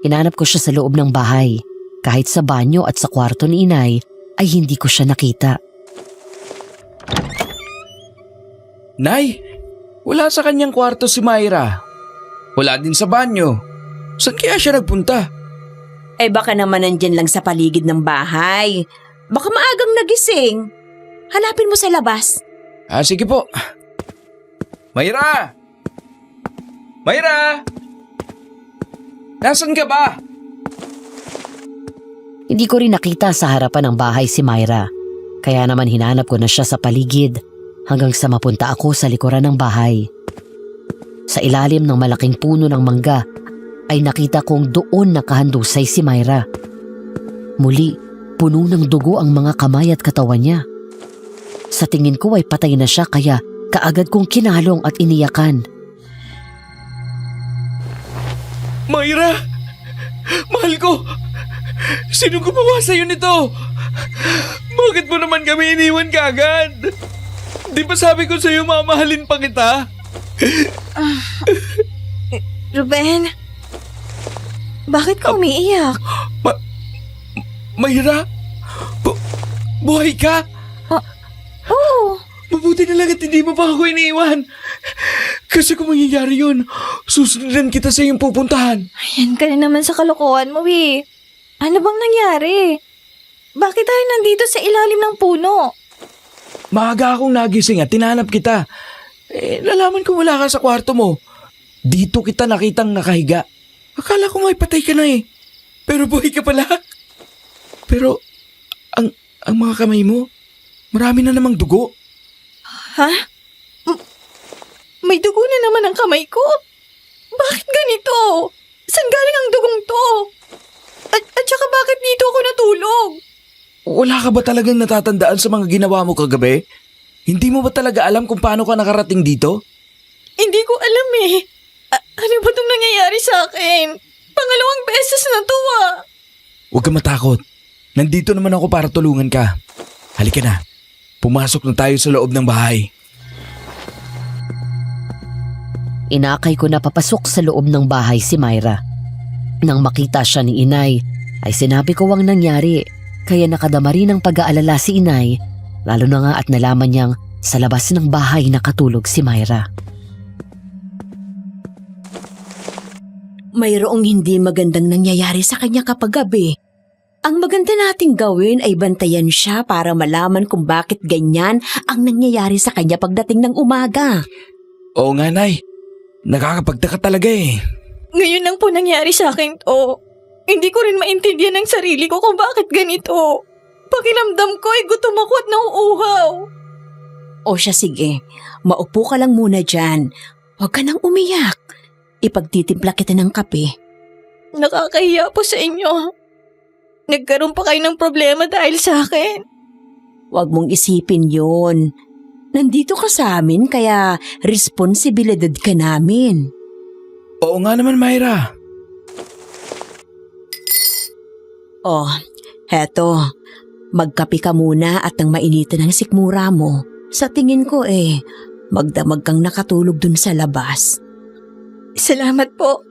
Hinanap ko siya sa loob ng bahay. Kahit sa banyo at sa kwarto ni inay ay hindi ko siya nakita. Nay, wala sa kanyang kwarto si Myra. Wala din sa banyo. Saan kaya siya nagpunta? Baka naman nandyan lang sa paligid ng bahay. Baka maagang nagising. Hanapin mo sa labas. Sige po. Myra! Myra! Nasaan ka ba? Hindi ko rin nakita sa harapan ng bahay si Myra. Kaya naman hinanap ko na siya sa paligid hanggang sa mapunta ako sa likuran ng bahay. Sa ilalim ng malaking puno ng mangga ay nakita kong doon nakahandusay si Myra. Muli, puno ng dugo ang mga kamay at katawan niya. Sa tingin ko ay patay na siya kaya kaagad kong kinalong at iniyakan. Myra! Mahal ko! Sino gumawa sa'yo nito? Bakit mo naman kami iniwan kaagad? Di ba sabi ko sa'yo mamahalin pa kita? Ruben, bakit ka umiiyak? Myra? Buhay ka? Oo. Mabuti na lang at hindi mo pa ako iniwan. Kasi kung mangyayari yun, susundan kita sa iyong pupuntahan. Ayan ka na naman sa kalokohan mo eh. Ano bang nangyari? Bakit tayo nandito sa ilalim ng puno? Maaga akong nagising at tinanap kita. Nalaman ko wala ka sa kwarto mo. Dito kita nakitang nakahiga. Akala ko may patay ka na eh. Pero buhay ka pala. Pero, ang mga kamay mo, marami na namang dugo. Ha? May dugo na naman ang kamay ko? Bakit ganito? Saan galing ang dugong to? At saka bakit dito ako natulog? Wala ka ba talagang natatandaan sa mga ginawa mo kagabi? Hindi mo ba talaga alam kung paano ka nakarating dito? Hindi ko alam eh. Ano ba itong nangyayari sa akin? Pangalawang beses na to ah. Huwag ka matakot. Nandito naman ako para tulungan ka. Halika na. Pumasok na tayo sa loob ng bahay. Inakay ko na papasok sa loob ng bahay si Myra. Nang makita siya ni inay, ay sinabi ko ang nangyari, kaya nakadama rin ng pag-aalala si inay, lalo na nga at nalaman niyang sa labas ng bahay nakatulog si Myra. Mayroong hindi magandang nangyayari sa kanya kapag gabi. Ang maganda nating gawin ay bantayan siya para malaman kung bakit ganyan ang nangyayari sa kanya pagdating ng umaga. Oo nga, Nay. Nakakapagtaka talaga eh. Ngayon lang po nangyari sa akin to. Hindi ko rin maintindihan ng sarili ko kung bakit ganito. Pakiramdam ko ay gutom ako at nauuhaw. O siya sige, maupo ka lang muna dyan. Huwag ka nang umiyak. Ipagtitimpla kita ng kape. Nakakahiya po sa inyo. Nagkaroon pa kayo ng problema dahil sa akin. Huwag mong isipin yun. Nandito ka sa amin kaya responsibilidad ka namin. Oo nga naman, Myra. Oh, heto. Magkape ka muna at nang mainitan ng sikmura mo. Sa tingin ko magdamag kang nakatulog dun sa labas. Salamat po.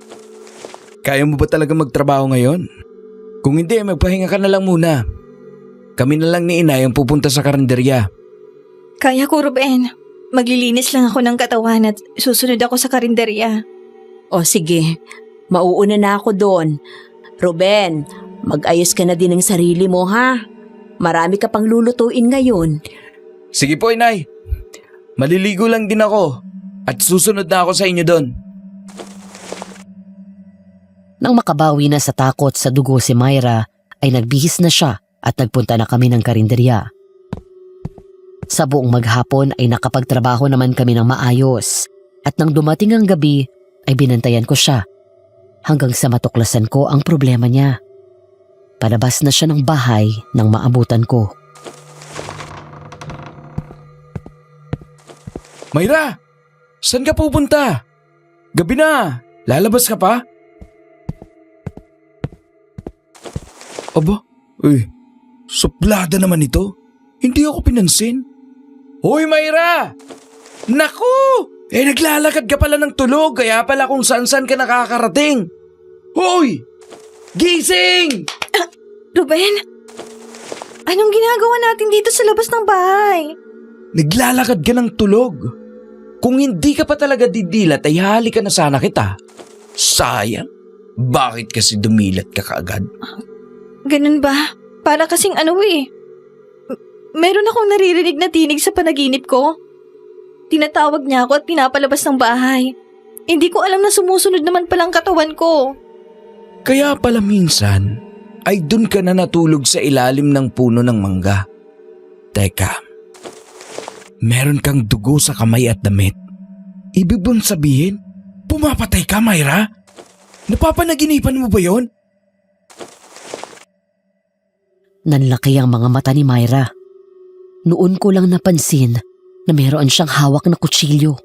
Kaya mo ba talaga magtrabaho ngayon? Kung hindi, magpahinga ka na lang muna. Kami na lang ni Inay ang pupunta sa karinderya. Kaya ko, Ruben. Maglilinis lang ako ng katawan at susunod ako sa karinderya. O sige, mauuna na ako doon. Ruben, mag-ayos ka na din ng sarili mo ha. Marami ka pang lulutuin ngayon. Sige po, Inay. Maliligo lang din ako at susunod na ako sa inyo doon. Nang makabawi na sa takot sa dugo si Myra, ay nagbihis na siya at nagpunta na kami ng karinderya. Sa buong maghapon ay nakapagtrabaho naman kami ng maayos at nang dumating ang gabi ay binantayan ko siya hanggang sa matuklasan ko ang problema niya. Palabas na siya ng bahay nang maabutan ko. Myra, saan ka pupunta? Gabi na, lalabas ka pa? Aba, suplada naman ito. Hindi ako pinansin. Hoy, Myra! Naku! Naglalakad ka pala ng tulog, kaya pala kung saan-saan ka nakakarating. Hoy! Gising! Ruben, anong ginagawa natin dito sa labas ng bahay? Naglalakad ka ng tulog. Kung hindi ka pa talaga didilat ay hali ka na sana kita. Sayang. Bakit kasi dumilat ka kaagad? Ganun ba? Para kasing meron akong naririnig na tinig sa panaginip ko. Tinatawag niya ako at pinapalabas ng bahay. Hindi ko alam na sumusunod naman palang katawan ko. Kaya pala minsan ay dun ka na natulog sa ilalim ng puno ng mangga. Teka, meron kang dugo sa kamay at damit. Ibig bang sabihin, pumapatay ka, Myra? Napapanaginipan mo ba yon? Nanlaki ang mga mata ni Myra. Noon ko lang napansin na meron siyang hawak na kutsilyo.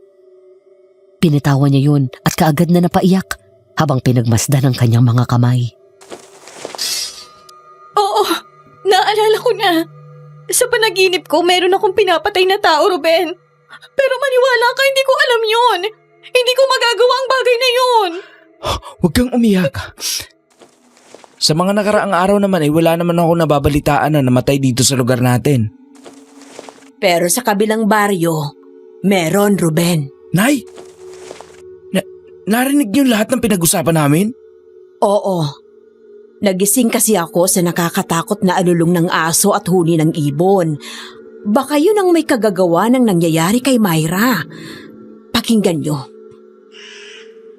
Pinitawan niya yun at kaagad na napaiyak habang pinagmasdan ang kanyang mga kamay. Oo, naalala ko na. Sa panaginip ko, meron akong pinapatay na tao, Ruben. Pero maniwala ka, hindi ko alam yun. Hindi ko magagawa ang bagay na yun. Huwag kang umiyak. Sa mga nakaraang araw naman ay wala naman ako nababalitaan na namatay dito sa lugar natin. Pero sa kabilang baryo, meron, Ruben. Nay! Narinig niyo lahat ng pinag-usapan namin? Oo. Nagising kasi ako sa nakakatakot na alulong ng aso at huni ng ibon. Baka yun ang may kagagawa ng nangyayari kay Myra. Pakinggan nyo.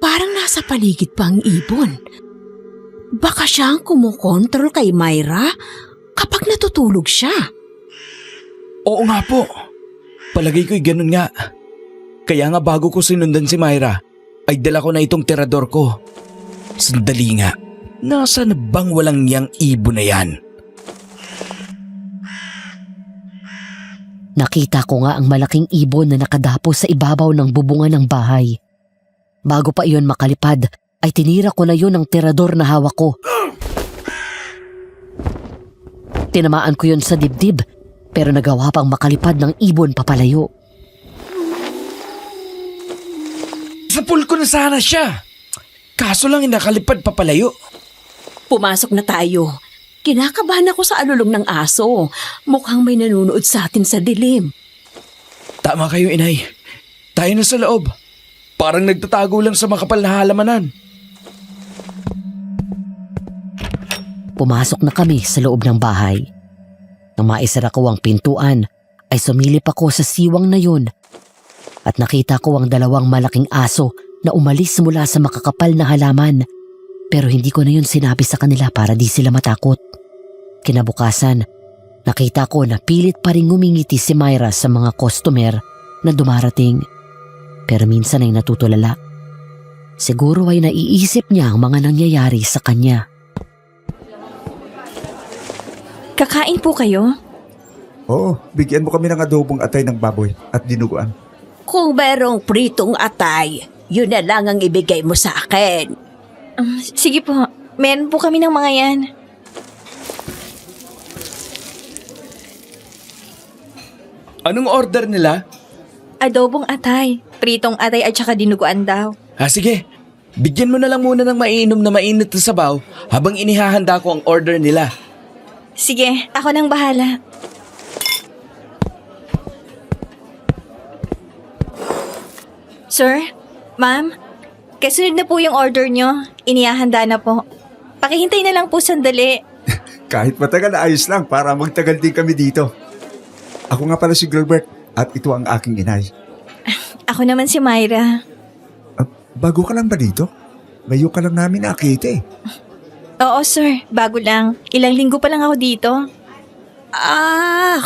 Parang nasa paligid pa ang ibon. Baka siya ang kumukontrol kay Myra kapag natutulog siya. Oo nga po. Palagay ko'y ganun nga. Kaya nga bago ko sinundan si Myra, ay dala ko na itong tirador ko. Sandali nga, nasa na bang walang niyang ibon na yan? Nakita ko nga ang malaking ibon na nakadapo sa ibabaw ng bubungan ng bahay. Bago pa iyon makalipad, ay tinira ko na yun ng tirador na hawak ko. Tinamaan ko yun sa dibdib, pero nagawa pang makalipad ng ibon papalayo. Sapul ko na sana siya. Kaso lang nakalipad papalayo. Pumasok na tayo. Kinakabahan ako sa alulong ng aso. Mukhang may nanunood sa atin sa dilim. Tama kayo, Inay. Tayo na sa loob. Parang nagtatago lang sa makapal na halamanan. Pumasok na kami sa loob ng bahay. Nang maisara ko ang pintuan, ay sumilip ako sa siwang na yun at nakita ko ang dalawang malaking aso na umalis mula sa makakapal na halaman. Pero hindi ko na yun sinabi sa kanila para di sila matakot. Kinabukasan, nakita ko na pilit pa rin ngumingiti si Myra sa mga customer na dumarating. Pero minsan ay natutulala. Siguro ay naiisip niya ang mga nangyayari sa kanya. Kakain po kayo? Oo, bigyan mo kami ng adobong atay ng baboy at dinuguan. Kung merong pritong atay, yun na lang ang ibigay mo sa akin. Sige po, meron po kami ng mga yan. Anong order nila? Adobong atay, pritong atay at saka dinuguan daw. Sige. Bigyan mo na lang muna ng mainom na mainit na sabaw habang inihahanda ko ang order nila. Sige, ako nang bahala. Sir, ma'am, kasunod na po yung order nyo. Inihahanda na po. Pakihintay na lang po sandali. Kahit matagal, ayos lang para magtagal din kami dito. Ako nga pala si Gilbert at ito ang aking inay. Ako naman si Myra. Bago ka lang ba dito? Ngayon ka lang namin nakita eh. Oo, sir. Bago lang. Ilang linggo pa lang ako dito.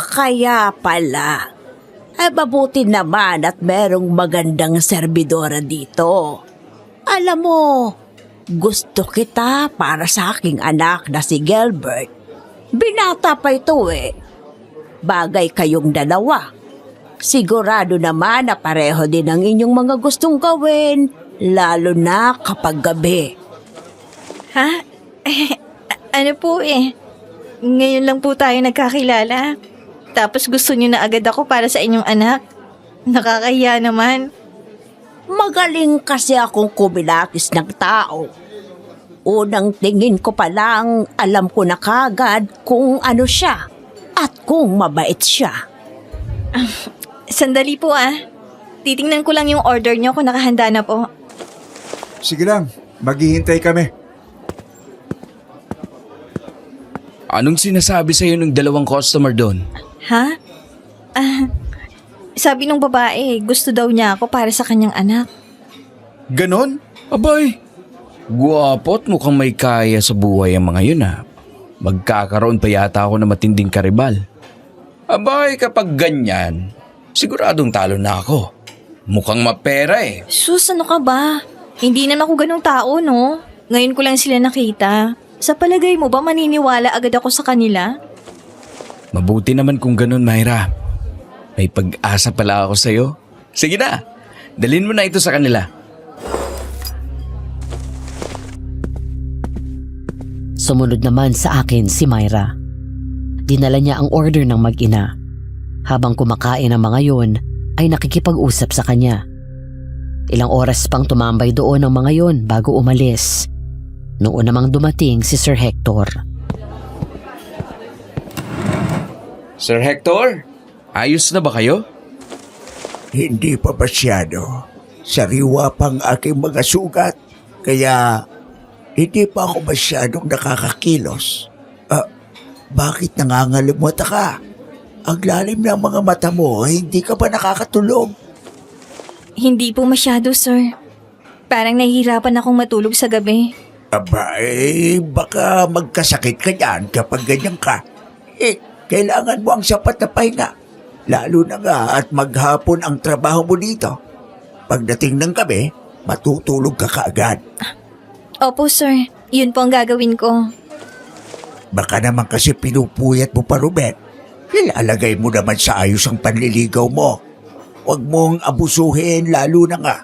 Kaya pala. Mabuti naman at merong magandang serbidora dito. Alam mo, gusto kita para sa aking anak na si Gilbert. Binata pa ito eh. Bagay kayong dalawa. Sigurado naman na pareho din ang inyong mga gustong gawin, lalo na kapag gabi. Ha? Ano po eh? Ngayon lang po tayo nagkakilala. Tapos gusto niyo na agad ako para sa inyong anak. Nakakahiya naman. Magaling kasi akong kumilatis ng tao. Unang tingin ko pa lang, alam ko na kagad kung ano siya at kung mabait siya. Sandali po ah. Titingnan ko lang yung order niyo kung nakahanda na po. Sige lang, maghihintay kami. Anong sinasabi sa'yo ng dalawang customer doon? Ha? Sabi nung babae, gusto daw niya ako para sa kanyang anak. Ganon? Abay, guwapo at mukhang may kaya sa buhay ang mga yun ha. Magkakaroon pa yata ako na matinding karibal. Abay, kapag ganyan, siguradong talo na ako. Mukhang mapera eh. Sus, ano ka ba? Hindi na ako ganong tao, no? Ngayon ko lang sila nakita. Sa palagay mo ba maniniwala agad ako sa kanila? Mabuti naman kung ganun, Myra. May pag-asa pala ako sa'yo. Sige na, dalhin mo na ito sa kanila. Sumunod naman sa akin si Myra. Dinala niya ang order ng mag-ina. Habang kumakain ang mga yon, ay nakikipag-usap sa kanya. Ilang oras pang tumambay doon ang mga yon bago umalis. Noon namang dumating si Sir Hector. Sir Hector, ayos na ba kayo? Hindi pa masyado. Sariwa pang aking mga sugat. Kaya hindi pa ako masyadong nakakakilos. Bakit nangangalimot ka? Ang lalim ng mga mata mo, hindi ka ba nakakatulog? Hindi po masyado, sir. Parang nahihirapan akong matulog sa gabi. Baka magkasakit ka yan kapag ganyan ka. Kailangan mo ang sapat na pahinga. Lalo na nga at maghapon ang trabaho mo dito. Pagdating ng gabi, matutulog ka kaagad. Opo, sir. Yun po ang gagawin ko. Baka naman kasi pinupuyat mo pa, Ruben. Ilalagay mo naman sa ayos ang panliligaw mo. Huwag mong abusuhin lalo na nga.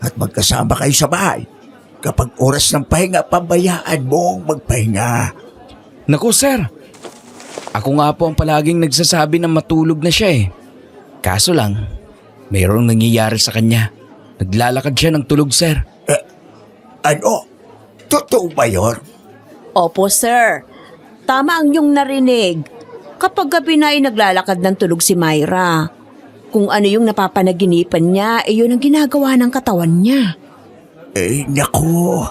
At magkasama kayo sa bahay. Kapag oras ng pahinga, pabayaan mong magpahinga. Naku sir, ako nga po ang palaging nagsasabi na matulog na siya eh. Kaso lang, mayroong nangyayari sa kanya. Naglalakad siya ng tulog sir. Ano? Totoo ba yun? Opo, sir. Tama ang iyong narinig. Kapag gabi na ay naglalakad ng tulog si Myra. Kung ano yung napapanaginipan niya, yun ang ginagawa ng katawan niya. Naku.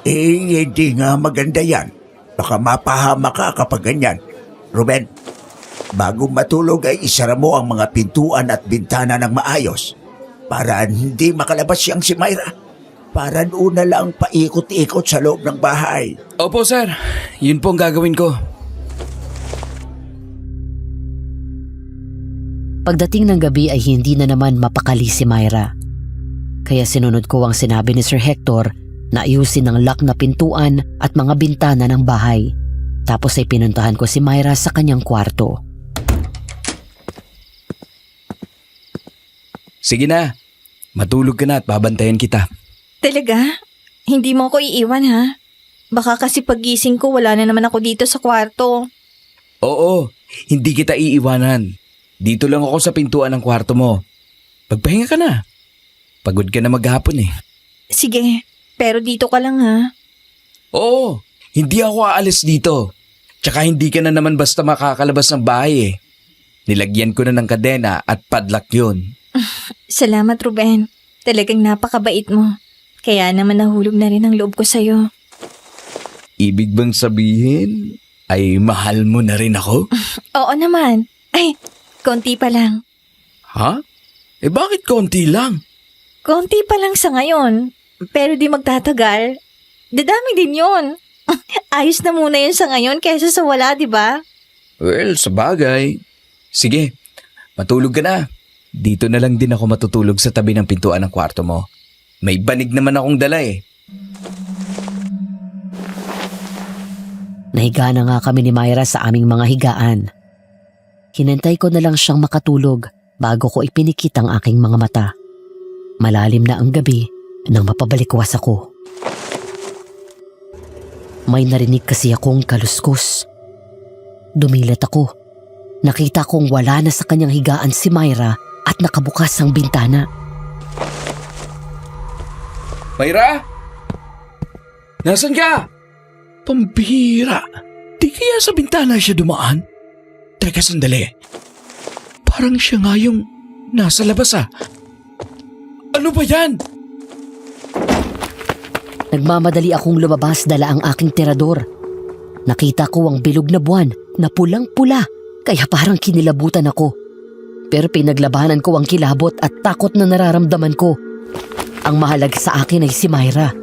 Hindi nga maganda yan. Baka mapahama ka kapag ganyan. Ruben, bago matulog ay isara mo ang mga pintuan at bintana ng maayos para hindi makalabas siyang si Myra. Para doon na lang paikot-ikot sa loob ng bahay. Opo sir, yun po ang gagawin ko. Pagdating ng gabi ay hindi na naman mapakali si Myra. Kaya sinunod ko ang sinabi ni Sir Hector na ayusin ang lock na pintuan at mga bintana ng bahay. Tapos ay pinuntahan ko si Myra sa kanyang kwarto. Sige na, matulog ka na at babantayan kita. Talaga? Hindi mo ako iiwan ha? Baka kasi pagising ko wala na naman ako dito sa kwarto. Oo, hindi kita iiwanan. Dito lang ako sa pintuan ng kwarto mo. Pagpahinga ka na. Pagod ka na maghapon eh. Sige, pero dito ka lang ha? Oo, hindi ako aalis dito. Tsaka hindi ka na naman basta makakalabas ng bahay eh. Nilagyan ko na ng kadena at padlock yun. Salamat Ruben. Talagang napakabait mo. Kaya naman nahulog na rin ang loob ko sa'yo. Ibig bang sabihin ay mahal mo na rin ako? Oo naman. Ay, konti pa lang. Ha? Eh bakit konti lang? Konti pa lang sa ngayon. Pero di magtatagal. Dadami din yun. Ayos na muna yun sa ngayon kaysa sa wala, di ba? Well, sabagay. Sige, matulog ka na. Dito na lang din ako matutulog sa tabi ng pintuan ng kwarto mo. May banig naman akong dala eh. Nahiga na nga kami ni Myra sa aming mga higaan. Hinantay ko na lang siyang makatulog bago ko ipinikit ang aking mga mata. Malalim na ang gabi nang mapabalikwas ako. May narinig kasi akong kaluskos. Dumilat ako. Nakita kong wala na sa kanyang higaan si Myra at nakabukas ang bintana. Myra? Nasaan ka? Pambihira. Di kaya sa bintana siya dumaan? Teka sandali. Parang siya nga yung nasa labas ah. Ano ba yan? Nagmamadali akong lumabas dala ang aking tirador. Nakita ko ang bilog na buwan na pulang-pula kaya parang kinilabutan ako. Pero pinaglabanan ko ang kilabot at takot na nararamdaman ko. Ang mahalaga sa akin ay si Myra.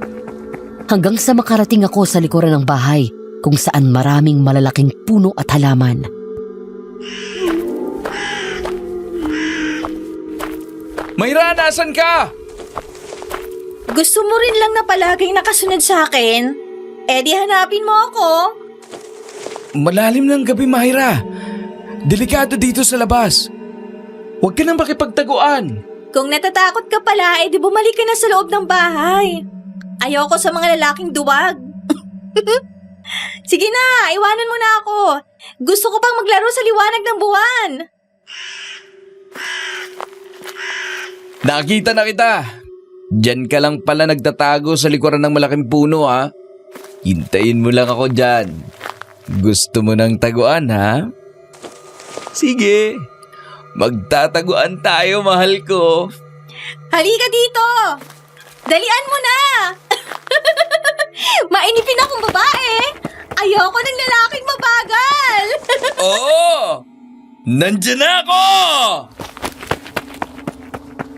Hanggang sa makarating ako sa likuran ng bahay kung saan maraming malalaking puno at halaman. Myra, nasan ka? Gusto mo rin lang na palaging nakasunod sa akin? Eh di hanapin mo ako. Malalim ng gabi, Myra. Delikado dito sa labas. Huwag ka nang makipagtaguan. Kung natatakot ka pala, eh di bumalik ka na sa loob ng bahay. Ayoko sa mga lalaking duwag. Sige na, iwanan mo na ako. Gusto ko pang maglaro sa liwanag ng buwan. Nakita na kita. Diyan ka lang pala nagtatago sa likuran ng malaking puno ha. Hintayin mo lang ako dyan. Gusto mo ng taguan ha? Sige. Magtataguan tayo, mahal ko. Halika dito! Dalian mo na! Mainipin akong babae! Ayoko ng lalaking mabagal! Oo! Nandiyan na ako!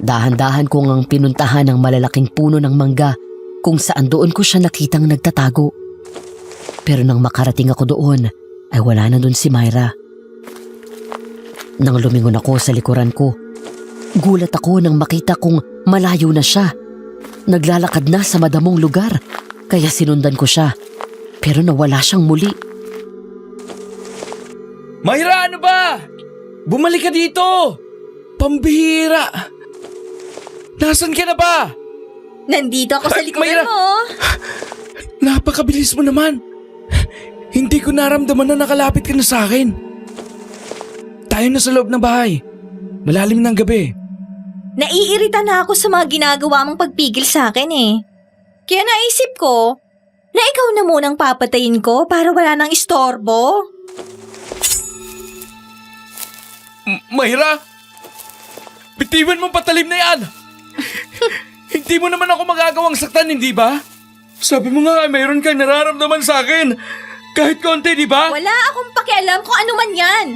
Dahan-dahan ko ngang pinuntahan ang malalaking puno ng mangga kung saan doon ko siya nakitang nagtatago. Pero nang makarating ako doon, ay wala na doon si Myra. Nang lumingon ako sa likuran ko, gulat ako nang makita kong malayo na siya. Naglalakad na sa madamong lugar, kaya sinundan ko siya. Pero nawala siyang muli. Myra, ano ba? Bumalik ka dito! Pambihira! Nasaan ka na ba? Nandito ako sa likuran Myra! mo. Napakabilis mo naman. Hindi ko naramdaman na nakalapit ka na sa akin. Tayo na sa loob ng bahay. Malalim ng gabi. Naiirita na ako sa mga ginagawa mong pagpigil sa akin eh. Kaya naisip ko na ikaw na munang papatayin ko para wala nang istorbo. Myra! Bitiwan mo patalim na yan! Hindi mo naman ako magagawang saktan, hindi ba? Sabi mo nga, mayroon kang nararamdaman sa akin. Kahit konti, di ba? Wala akong pakialam kung ano man yan.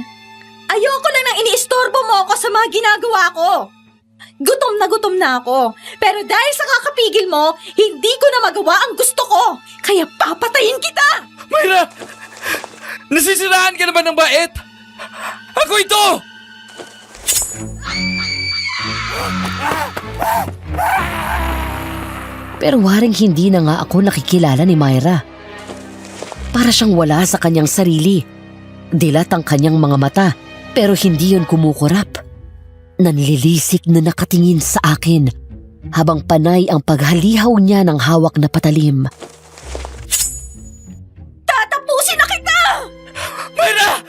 Ayoko lang nang iniistorbo mo ako sa mga ginagawa ko. Gutom na ako. Pero dahil sa kakapigil mo, hindi ko na magawa ang gusto ko. Kaya papatayin kita! Myra! Nasisiraan ka na ba ng bait? Ako ito! Pero waring hindi na nga ako nakikilala ni Myra. Para siyang wala sa kanyang sarili. Dilat ang kanyang mga mata, pero hindi yun kumukurap. Nanlilisik na nakatingin sa akin habang panay ang paghalihaw niya ng hawak na patalim. Tatapusin na kita! Myra!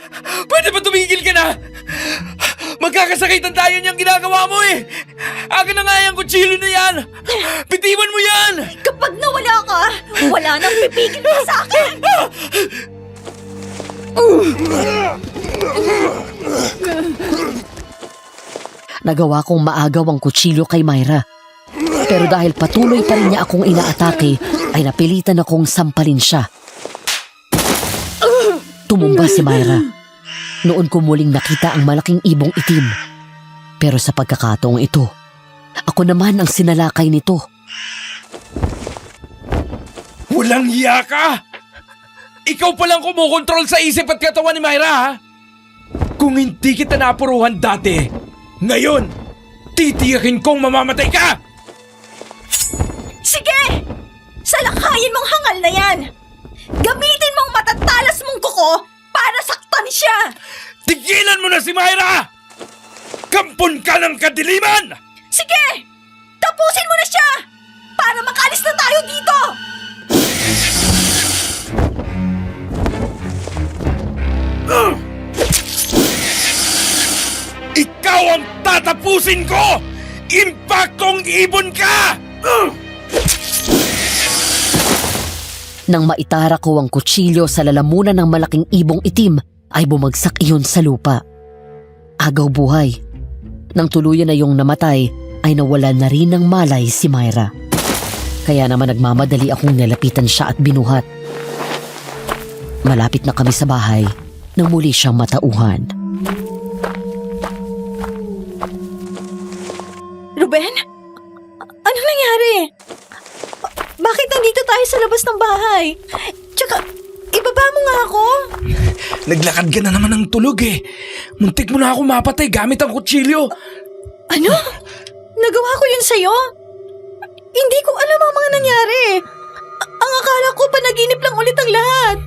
Pwede ba tumigil ka na? Magkakasakitan tayo niyang ginagawa mo eh! Akin na nga yung kutsilyo na yan! Bitiwan mo yan! Kapag nawala ka, wala nang pipigil ka sa akin! Nagawa kong maagaw ang kutsilyo kay Myra. Pero dahil patuloy pa rin niya akong inaatake, ay napilitan akong sampalin siya. Tumumba si Myra. Noon ko muling nakita ang malaking ibong itim. Pero sa pagkakataong ito, ako naman ang sinalakay nito. Walang hiya ka! Ikaw palang kumukontrol sa isip at katawan ni Myra, ha? Kung hindi kita napuruhan dati, ngayon, titiyakin kong mamamatay ka! Sige! Salakayin mong hangal na yan! Gamitin mong matatalas mong kuko para saktan siya! Tigilan mo na si Myra! Kampon ka ng kadiliman! Sige! Tapusin mo na siya! Para makalis na tayo dito! Ikaw ang tatapusin ko! Impaktong ibon ka! Nang maitara ko ang kutsilyo sa lalamunan ng malaking ibong itim, ay bumagsak iyon sa lupa. Agaw buhay. Nang tuluyan na yung namatay, ay nawala na rin ng malay si Myra. Kaya naman nagmamadali akong nalapitan siya at binuhat. Malapit na kami sa bahay nang muli siyang matauhan. Ruben? Anong nangyari? Bakit nandito tayo sa labas ng bahay? Tsaka, ibaba mo nga ako. Naglakad ka na naman ng tulog eh. Muntik mo na ako mapatay gamit ang kutsilyo. Ano? Nagawa ko yun sa'yo? Hindi ko alam ang mga nangyari. Ang akala ko panaginip lang ulit ang lahat.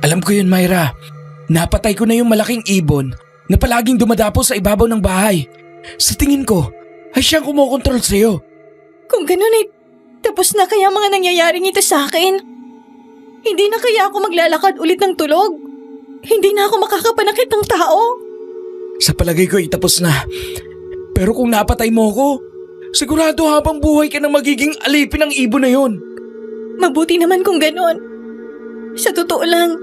Alam ko yun, Myra. Napatay ko na yung malaking ibon na palaging dumadapo sa ibabaw ng bahay. Sa tingin ko, ay siyang kumokontrol sa'yo. Kung ganun ay tapos na kaya mga nangyayaring ito sa akin. Hindi na kaya ako maglalakad ulit ng tulog. Hindi na ako makakapanakit ng tao. Sa palagay ko, itapos na. Pero kung napatay mo ko, sigurado habang buhay ka na magiging alipin ng ibon na yun. Mabuti naman kung ganun. Sa totoo lang,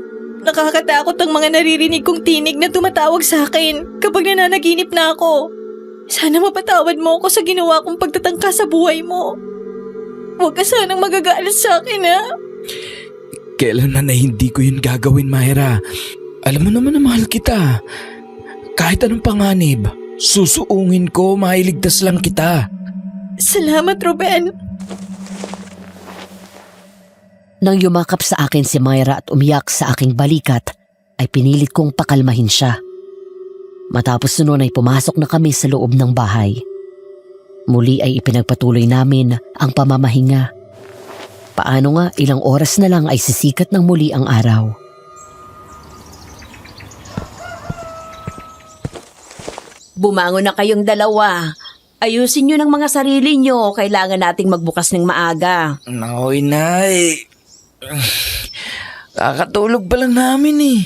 nakakatakot ang mga naririnig kong tinig na tumatawag sa akin kapag nananaginip na ako. Sana mapatawad mo ako sa ginawa kong pagtatangka sa buhay mo. Huwag ka sanang magagalit sa akin, ha? Kailan na hindi ko yun gagawin, Myra. Alam mo naman na mahal kita. Kahit anong panganib, susuungin ko, mailigtas lang kita. Salamat, Ruben. Nang yumakap sa akin si Myra at umiyak sa aking balikat, ay pinilit kong pakalmahin siya. Matapos noon ay pumasok na kami sa loob ng bahay. Muli ay ipinagpatuloy namin ang pamamahinga. Paano nga ilang oras na lang ay sisikat ng muli ang araw. Bumangon na kayong dalawa. Ayusin nyo ng mga sarili nyo. Kailangan nating magbukas ng maaga. Nakoy, Nay. Kakatulog pa lang namin eh.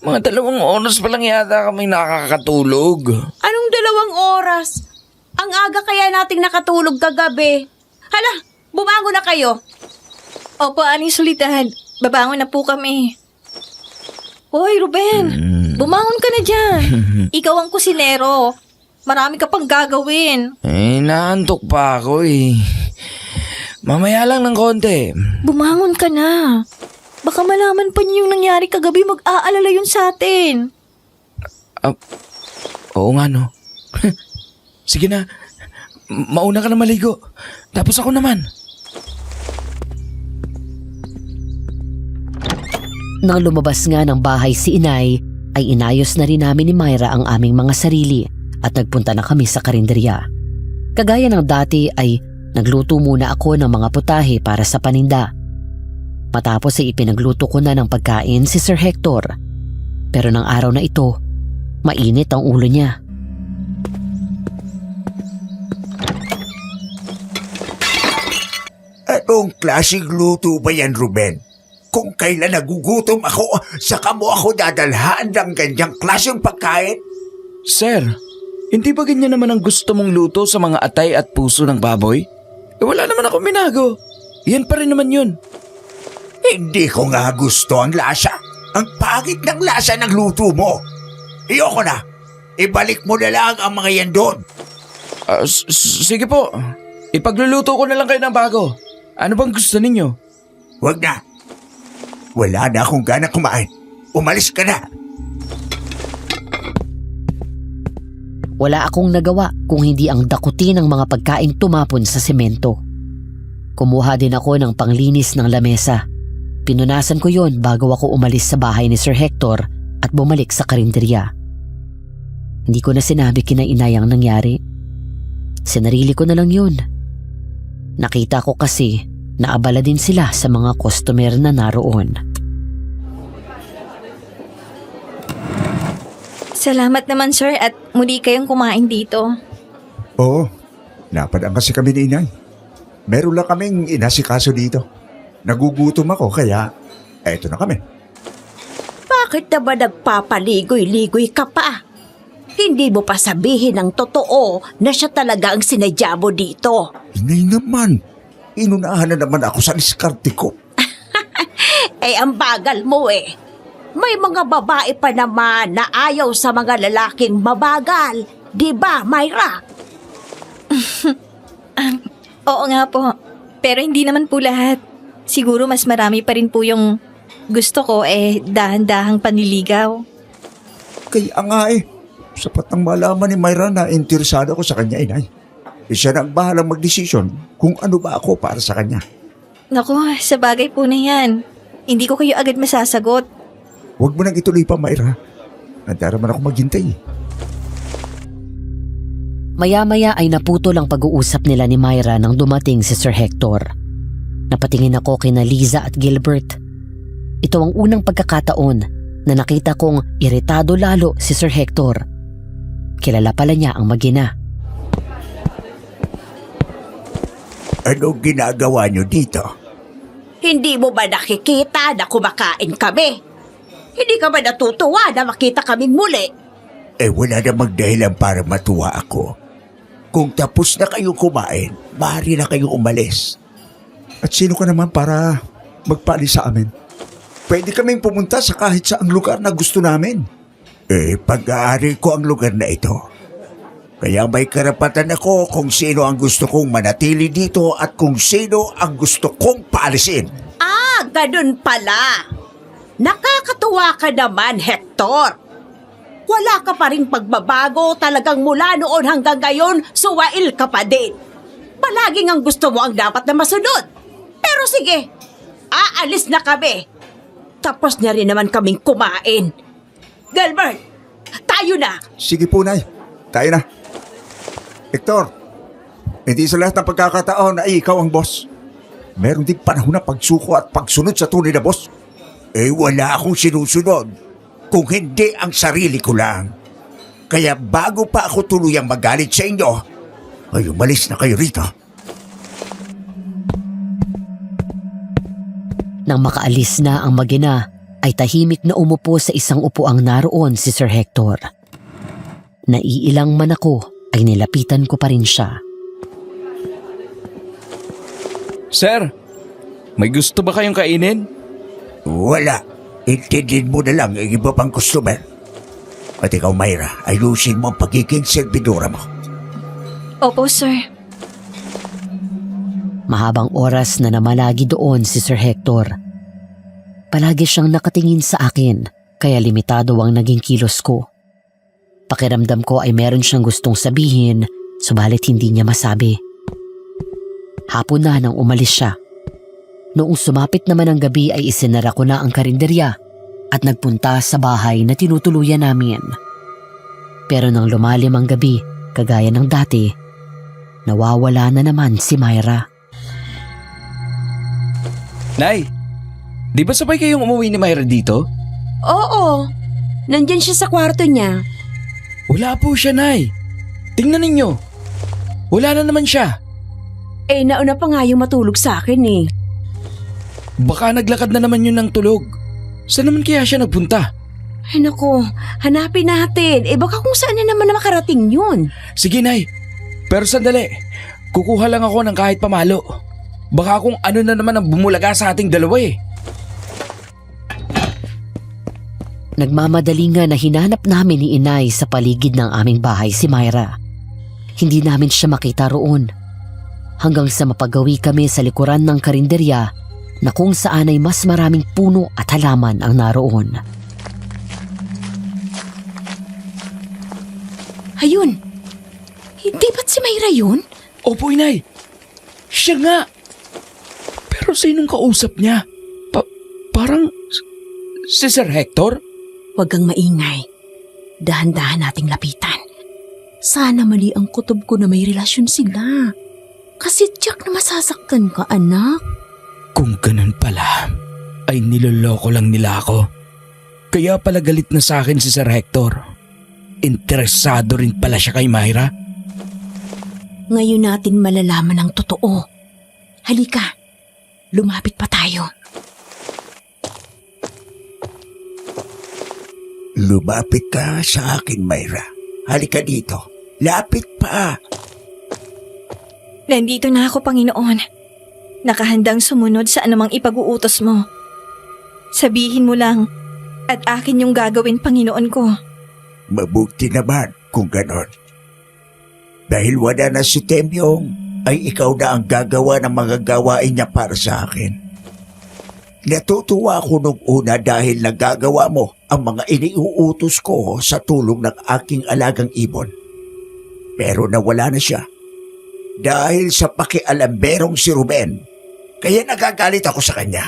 Mga 2 oras pa lang yata kami nakakatulog. Anong 2 oras? Ang aga kaya nating nakatulog kagabi. Hala, bumangon na kayo. Opo, Aling Soledad. Babangon na po kami. Hoy, Ruben. Bumangon ka na dyan. Ikaw ang kusinero. Marami ka pang gagawin. Eh, naantok pa ako eh. Mamaya lang ng konti. Bumangon ka na. Baka malaman pa niyo yung nangyari kagabi, mag-aalala yun sa atin. Oo nga no. Sige na, mauna ka na maligo. Tapos ako naman. Nang lumabas nga ng bahay si Inay, ay inayos na rin namin ni Myra ang aming mga sarili at nagpunta na kami sa karinderya. Kagaya ng dati ay nagluto muna ako ng mga putahe para sa paninda. Matapos ay ipinagluto ko na ng pagkain si Sir Hector. Pero ng araw na ito, mainit ang ulo niya. Anong klaseng luto ba yan, Ruben? Kung kailan nagugutom ako, saka mo ako dadalhan ng ganyang klaseng pagkain? Sir, hindi ba ganyan naman ang gusto mong luto sa mga atay at puso ng baboy? Wala naman ako minago. Yan pa rin naman yun. Hindi ko nga gusto ang lasa. Ang pangit ng lasa ng luto mo. Iyoko na. Ibalik mo na lang ang mga yan doon. Sige po. Ipagluluto ko na lang kayo ng bago. Ano bang gusto ninyo? Huwag na. Wala na akong gana kumain. Umalis ka na. Wala akong nagawa kung hindi ang dakutin ng mga pagkain tumapon sa semento. Kumuha din ako ng panglinis ng lamesa. Pinunasan ko yon bago ako umalis sa bahay ni Sir Hector at bumalik sa karinderya. Hindi ko na sinabi kina inay ang nangyari. Sinarili ko na lang yun. Nakita ko kasi na abala din sila sa mga customer na naroon. Salamat naman sir at muli kayong kumain dito. Oo. Napadaan kasi kami ni inay. Meron lang kaming inasikaso dito. Nagugutom ako kaya eto na kami. Bakit na ba nagpapaligoy-ligoy ka pa? Hindi mo pa sabihin ng totoo na siya talaga ang sinadya mo dito. Inay naman. Inunahan na naman ako sa diskarte ko. Ang bagal mo eh. May mga babae pa naman na ayaw sa mga lalaking mabagal. Di ba, Myra? Oo nga po. Pero hindi naman po lahat. Siguro mas marami pa rin po yung gusto ko dahan-dahang panliligaw. Kaya nga sapat nang malaman ni Myra na interesado ako sa kanya, inay. Siya na ang bahalang magdesisyon kung ano ba ako para sa kanya. Naku, sa bagay po na yan. Hindi ko kayo agad masasagot. Huwag mo nang ituloy pa, Myra. Nandara man ako maghintay. Maya-maya ay naputol ang pag-uusap nila ni Myra nang dumating si Sir Hector. Napatingin ako kina Liza at Gilbert. Ito ang unang pagkakataon na nakita kong iritado lalo si Sir Hector. Kilala pala niya ang mag-ina. Anong ginagawa niyo dito? Hindi mo ba nakikita na kumakain kami? Hindi ka ba natutuwa na makita kaming muli? Wala namang dahilan para matuwa ako. Kung tapos na kayong kumain, maaari na kayong umalis. At sino ka naman para magpaalis sa amin? Pwede kaming pumunta sa kahit saang lugar na gusto namin. Pag-aari ko ang lugar na ito. Kaya may karapatan ako kung sino ang gusto kong manatili dito at kung sino ang gusto kong paalisin. Ganun pala. Nakakatuwa ka naman, Hector. Wala ka pa rin pagbabago, talagang mula noon hanggang ngayon, suwail ka pa din. Palaging ang gusto mo ang dapat na masunod. Pero sige, aalis na kami. Tapos na rin naman kaming kumain. Gilbert, tayo na. Sige po, Nay. Tayo na. Hector, hindi sa lahat ng pagkakataon na ikaw ang boss. Meron din panahon na pagsuko at pagsunod sa tunay na boss. Wala akong sinusunod. Kung hindi ang sarili ko lang. Kaya bago pa ako tuluyang magalit sa inyo, ay umalis na kayo rito. Nang makaalis na ang mag-ina, ay tahimik na umupo sa isang upuang naroon si Sir Hector. Naiilang man ako ay nilapitan ko pa rin siya. Sir, may gusto ba kayong kainin? Wala. Intindihin mo na lang ang iba pang customer. At ikaw, Myra, ayusin mo ang pagiging servidora mo. Opo, sir. Mahabang oras na namalagi doon si Sir Hector. Palagi siyang nakatingin sa akin, kaya limitado ang naging kilos ko. Pakiramdam ko ay meron siyang gustong sabihin, subalit hindi niya masabi. Hapon na nang umalis siya. Noong sumapit naman ang gabi ay isinara ko na ang karinderya at nagpunta sa bahay na tinutuluyan namin. Pero nang lumalim ang gabi, kagaya ng dati, nawawala na naman si Myra. Nay, di ba sabay kayong umuwi ni Myra dito? Oo, nandyan siya sa kwarto niya. Wala po siya, Nay. Tingnan ninyo. Wala na naman siya. Nauna pa nga yung matulog sa akin eh. Baka naglakad na naman yun ng tulog. Saan naman kaya siya nagpunta? Ay naku, hanapin natin. Baka kung saan na naman na makarating yun. Sige, Nay. Pero sandali. Kukuha lang ako ng kahit pamalo. Baka kung ano na naman ang bumulaga sa ating dalawa eh. Nagmamadali nga na hinanap namin ni Inay sa paligid ng aming bahay si Myra. Hindi namin siya makita roon. Hanggang sa mapagawi kami sa likuran ng karinderya na kung saan ay mas maraming puno at halaman ang naroon. Ayun. Hindi ba't si Mayra yun? Opo, Inay. Siya nga. Pero sinong kausap niya? Parang si Sir Hector? Huwag kang maingay. Dahan-dahan nating lapitan. Sana mali ang kutob ko na may relasyon sila. Kasi tiyak na masasaktan ka, anak. Kung ganun pala, ay niloloko lang nila ako. Kaya pala galit na sa akin si Sir Hector. Interesado rin pala siya kay Myra. Ngayon natin malalaman ang totoo. Halika, lumapit pa tayo. Lumapit ka sa akin, Myra. Halika dito. Lapit pa. Nandito na ako, Panginoon. Nakahandang sumunod sa anumang ipag-uutos mo. Sabihin mo lang, at akin yung gagawin, Panginoon ko. Mabuti naman kung ganon. Dahil wala na si Temyong, ay ikaw na ang gagawa ng mga gawain niya para sa akin. Natutuwa ako nung una dahil nagagawa mo ang mga iniuutos ko sa tulong ng aking alagang ibon. Pero nawala na siya. Dahil sa pakialamberong si Ruben, kaya nagagalit ako sa kanya.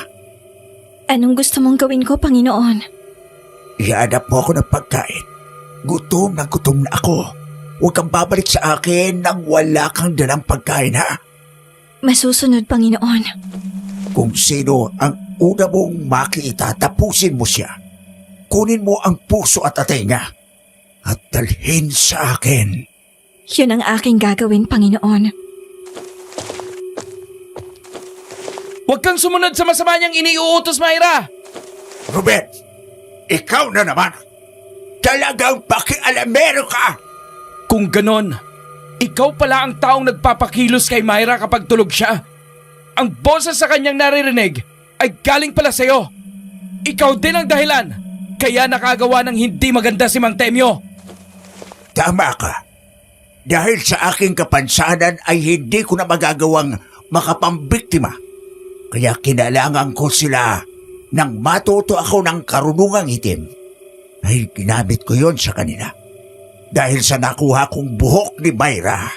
Anong gusto mong gawin ko, Panginoon? Ihanap mo ako ng pagkain. Gutom na ako. Huwag kang babalik sa akin nang wala kang dalang pagkain, ha? Masusunod, Panginoon. Kung sino ang una mong makita, tapusin mo siya. Kunin mo ang puso at atay niya at dalhin sa akin. Yun ang aking gagawin, Panginoon. Huwag kang sumunod sa masama niyang iniuutos, Myra! Ruben, ikaw na naman. Talagang pakialamero ka. Kung ganon, ikaw pala ang taong nagpapakilos kay Myra kapag tulog siya. Ang boses sa kanyang naririnig ay galing pala sa'yo. Ikaw din ang dahilan, kaya nakagawa ng hindi maganda si Mang Temyo. Tama ka. Dahil sa aking kapansanan ay hindi ko na magagawang makapambiktima. Kaya kinailangan ko sila nang matuto ako ng karunungang itim. Ay ginamit ko yon sa kanila. Dahil sa nakuha kong buhok ni Myra,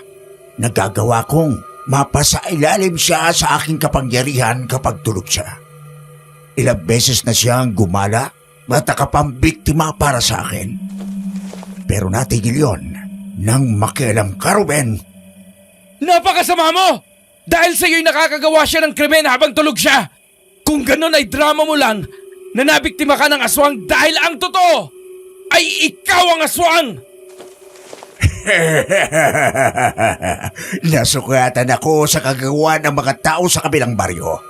nagagawa kong mapasailalim siya sa aking kapangyarihan kapag tulog siya. Ilang beses na siyang gumala at nakapambiktima para sa akin. Pero natigil yon nang makialam ka, Ruben. Napakasama mo! Dahil sa'yo'y nakakagawa siya ng krimen habang tulog siya. Kung ganun ay drama mo lang na nabiktima ka ng aswang dahil ang totoo ay ikaw ang aswang! Nasukatan ako sa kagawa ng mga tao sa kabilang baryo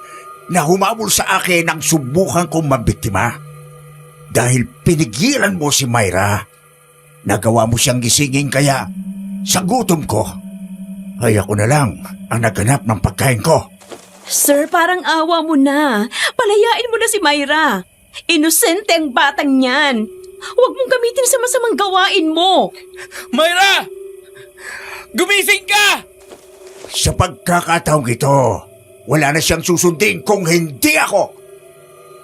na humabol sa akin ang subukan kong mabiktima. Dahil pinigilan mo si Myra, nagawa mo siyang gisingin kaya sa gutom ko, ay ako na lang ang naghanap ng pagkain ko. Sir, parang awa mo na. Palayain mo na si Myra. Inosente ang batang yan. Huwag mong gamitin sa masamang gawain mo. Myra! Gumising ka! Sa pagkakataong ito, wala na siyang susundin kung hindi ako.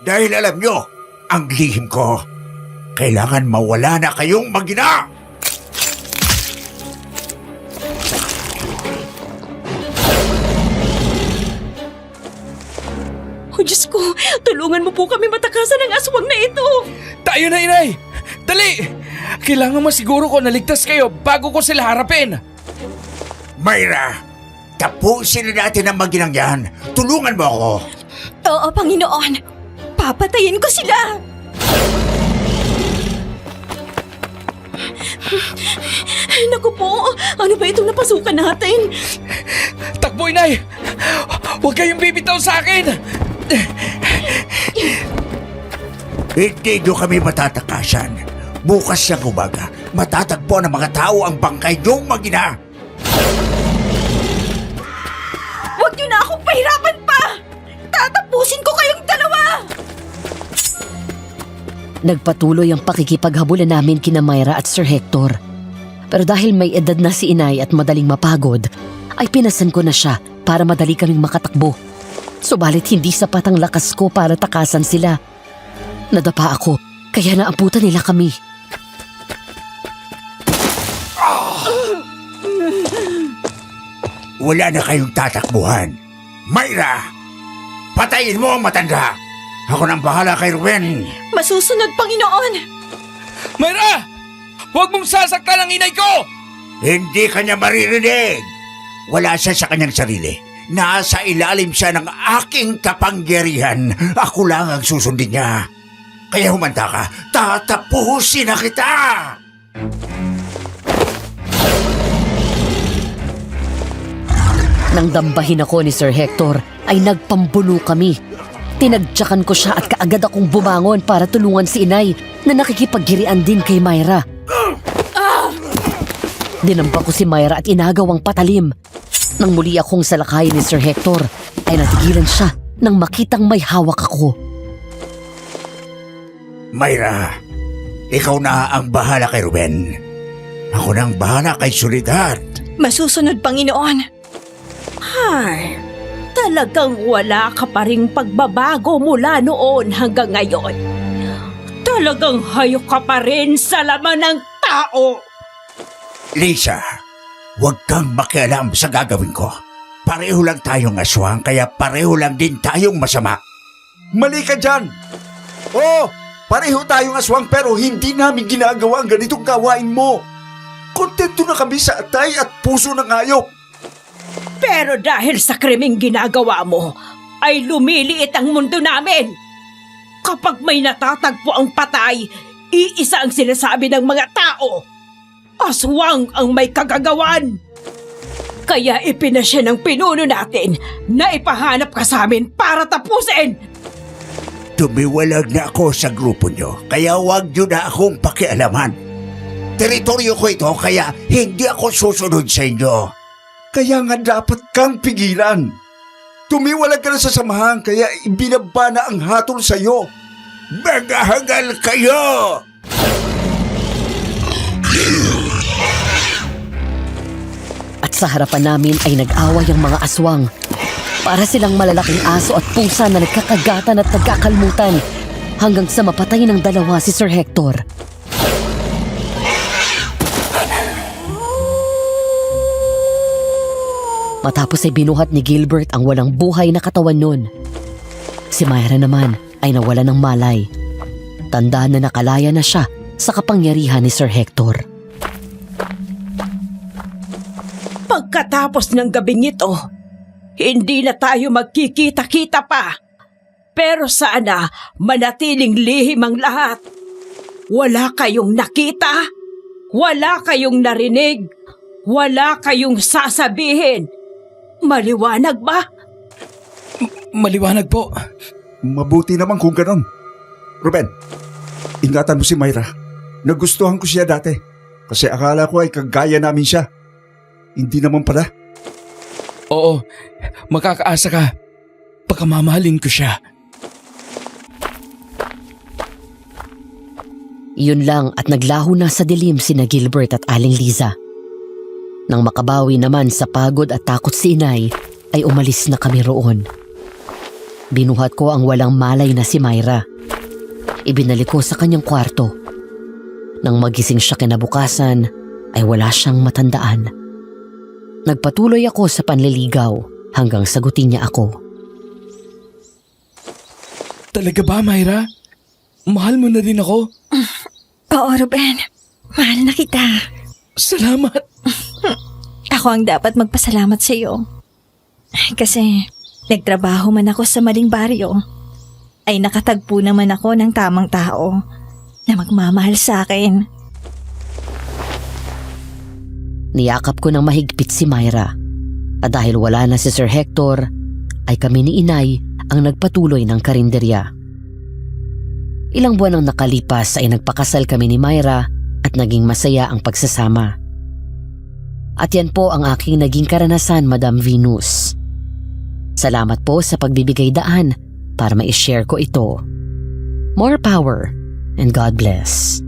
Dahil alam nyo, ang lihim ko, kailangan mawala na kayong mag-ina! Oh, Diyos ko, tulungan mo po kami matakasan ng aswang na ito. Tayo na, Inay! Dali! Kailangan masiguro ko na ligtas kayo bago ko sila harapin. Myra, tapusin na natin ang maginang yan. Tulungan mo ako. Oo, Panginoon. Papatayin ko sila. Naku po, ano ba itong napasukan natin? Takbo po, Inay! Huwag kayong bibitaw sa akin! Hindi nyo kami matatakasan. Bukas ng umaga, matatagpo ng mga tao ang bangkay niyong mag-ina. Huwag niyo na akong pahirapan pa! Tatapusin ko kayong dalawa! Nagpatuloy ang pakikipaghabulan namin kina Myra at Sir Hector. Pero dahil may edad na si Inay at madaling mapagod, ay pinasan ko na siya para madali kaming makatakbo. Subalit hindi sapat ang lakas ko para takasan sila. Nadapa ako, kaya naabutan nila kami. Wala na kayong tatakbuhan. Myra! Patayin mo ang matanda! Ako nang bahala kay Ruben. Masusunod, Panginoon! Myra! Huwag mong sasaktan ang inay ko! Hindi kanya maririnig. Wala siya sa kanyang sarili. Nasa ilalim siya ng aking kapangyarihan. Ako lang ang susundin niya. Kaya humanda ka, tatapusin na kita! Nang dambahin ako ni Sir Hector, ay nagpambuno kami. Tinadyakan ko siya at kaagad akong bumangon para tulungan si Inay na nakikipaggirian din kay Myra. Dinamba ko si Myra at inagaw ang patalim. Nang muli akong salakayin ni Sir Hector, ay natigilan siya nang makitang may hawak ako. Myra, ikaw na ang bahala kay Ruben. Ako nang bahala kay Soledad. Masusunod, Panginoon! Ay, talagang wala ka pa ring pagbabago mula noon hanggang ngayon. Talagang hayok ka pa rin sa laman ng tao. Lisa, huwag kang makialam sa gagawin ko. Pareho lang tayong aswang, kaya pareho lang din tayong masama. Mali ka dyan! Oo, pareho tayong aswang pero hindi namin ginagawa ang ganitong gawain mo. Kontento na kami sa atay at puso ng hayop. Pero dahil sa krimeng ginagawa mo, ay lumiliit ang mundo namin. Kapag may natatagpo ang patay, iisa ang sinasabi ng mga tao. Aswang ang may kagagawan. Kaya ipinasya ng pinuno natin na ipahanap ka sa amin para tapusin. Tumiwalag na ako sa grupo nyo, kaya huwag nyo na akong pakialaman. Teritoryo ko ito, kaya hindi ako susunod sa inyo. Kaya nga dapat kang pigilan. Tumiwalag ka na sa samahan kaya ibinaba na ang hatol sa'yo. Mga hangal kayo! At sa harapan namin ay nag-away ang mga aswang. Para silang malalaking aso at pusa na nagkakagatan at nagkakalmutan hanggang sa mapatay ng dalawa si Sir Hector. Matapos ay binuhat ni Gilbert ang walang buhay na katawan nun. Si Myra naman ay nawala ng malay. Tandaan na nakalaya na siya sa kapangyarihan ni Sir Hector. Pagkatapos ng gabing ito, hindi na tayo magkikita-kita pa. Pero sana manatiling lihim ang lahat. Wala kayong nakita, wala kayong narinig, wala kayong sasabihin. Maliwanag ba? Maliwanag po. Mabuti naman kung ganon. Ruben, ingatan mo si Myra. Nagustuhan ko siya dati. Kasi akala ko ay kagaya namin siya. Hindi naman pala. Oo, makakaasa ka. Pagkamamahalin ko siya. Iyon lang at naglaho na sa dilim sina Gilbert at Aling Liza. Nang makabawi naman sa pagod at takot si Inay, ay umalis na kami roon. Binuhat ko ang walang malay na si Myra. Ibinalik ko sa kanyang kwarto. Nang magising siya kinabukasan, ay wala siyang matandaan. Nagpatuloy ako sa panliligaw hanggang sagutin niya ako. Talaga ba, Myra? Mahal mo na din ako? Oo, Ruben. Mahal na kita. Salamat. Ako ang dapat magpasalamat sa iyo. Kasi nagtrabaho man ako sa maling baryo, ay nakatagpo naman ako ng tamang tao na magmamahal sa akin. Niyakap ko ng mahigpit si Myra. At dahil wala na si Sir Hector, ay kami ni Inay ang nagpatuloy ng karinderya. Ilang buwan ang nakalipas ay nagpakasal kami ni Myra at naging masaya ang pagsasama. At yan po ang aking naging karanasan, Madam Venus. Salamat po sa pagbibigay daan para ma-share ko ito. More power and God bless.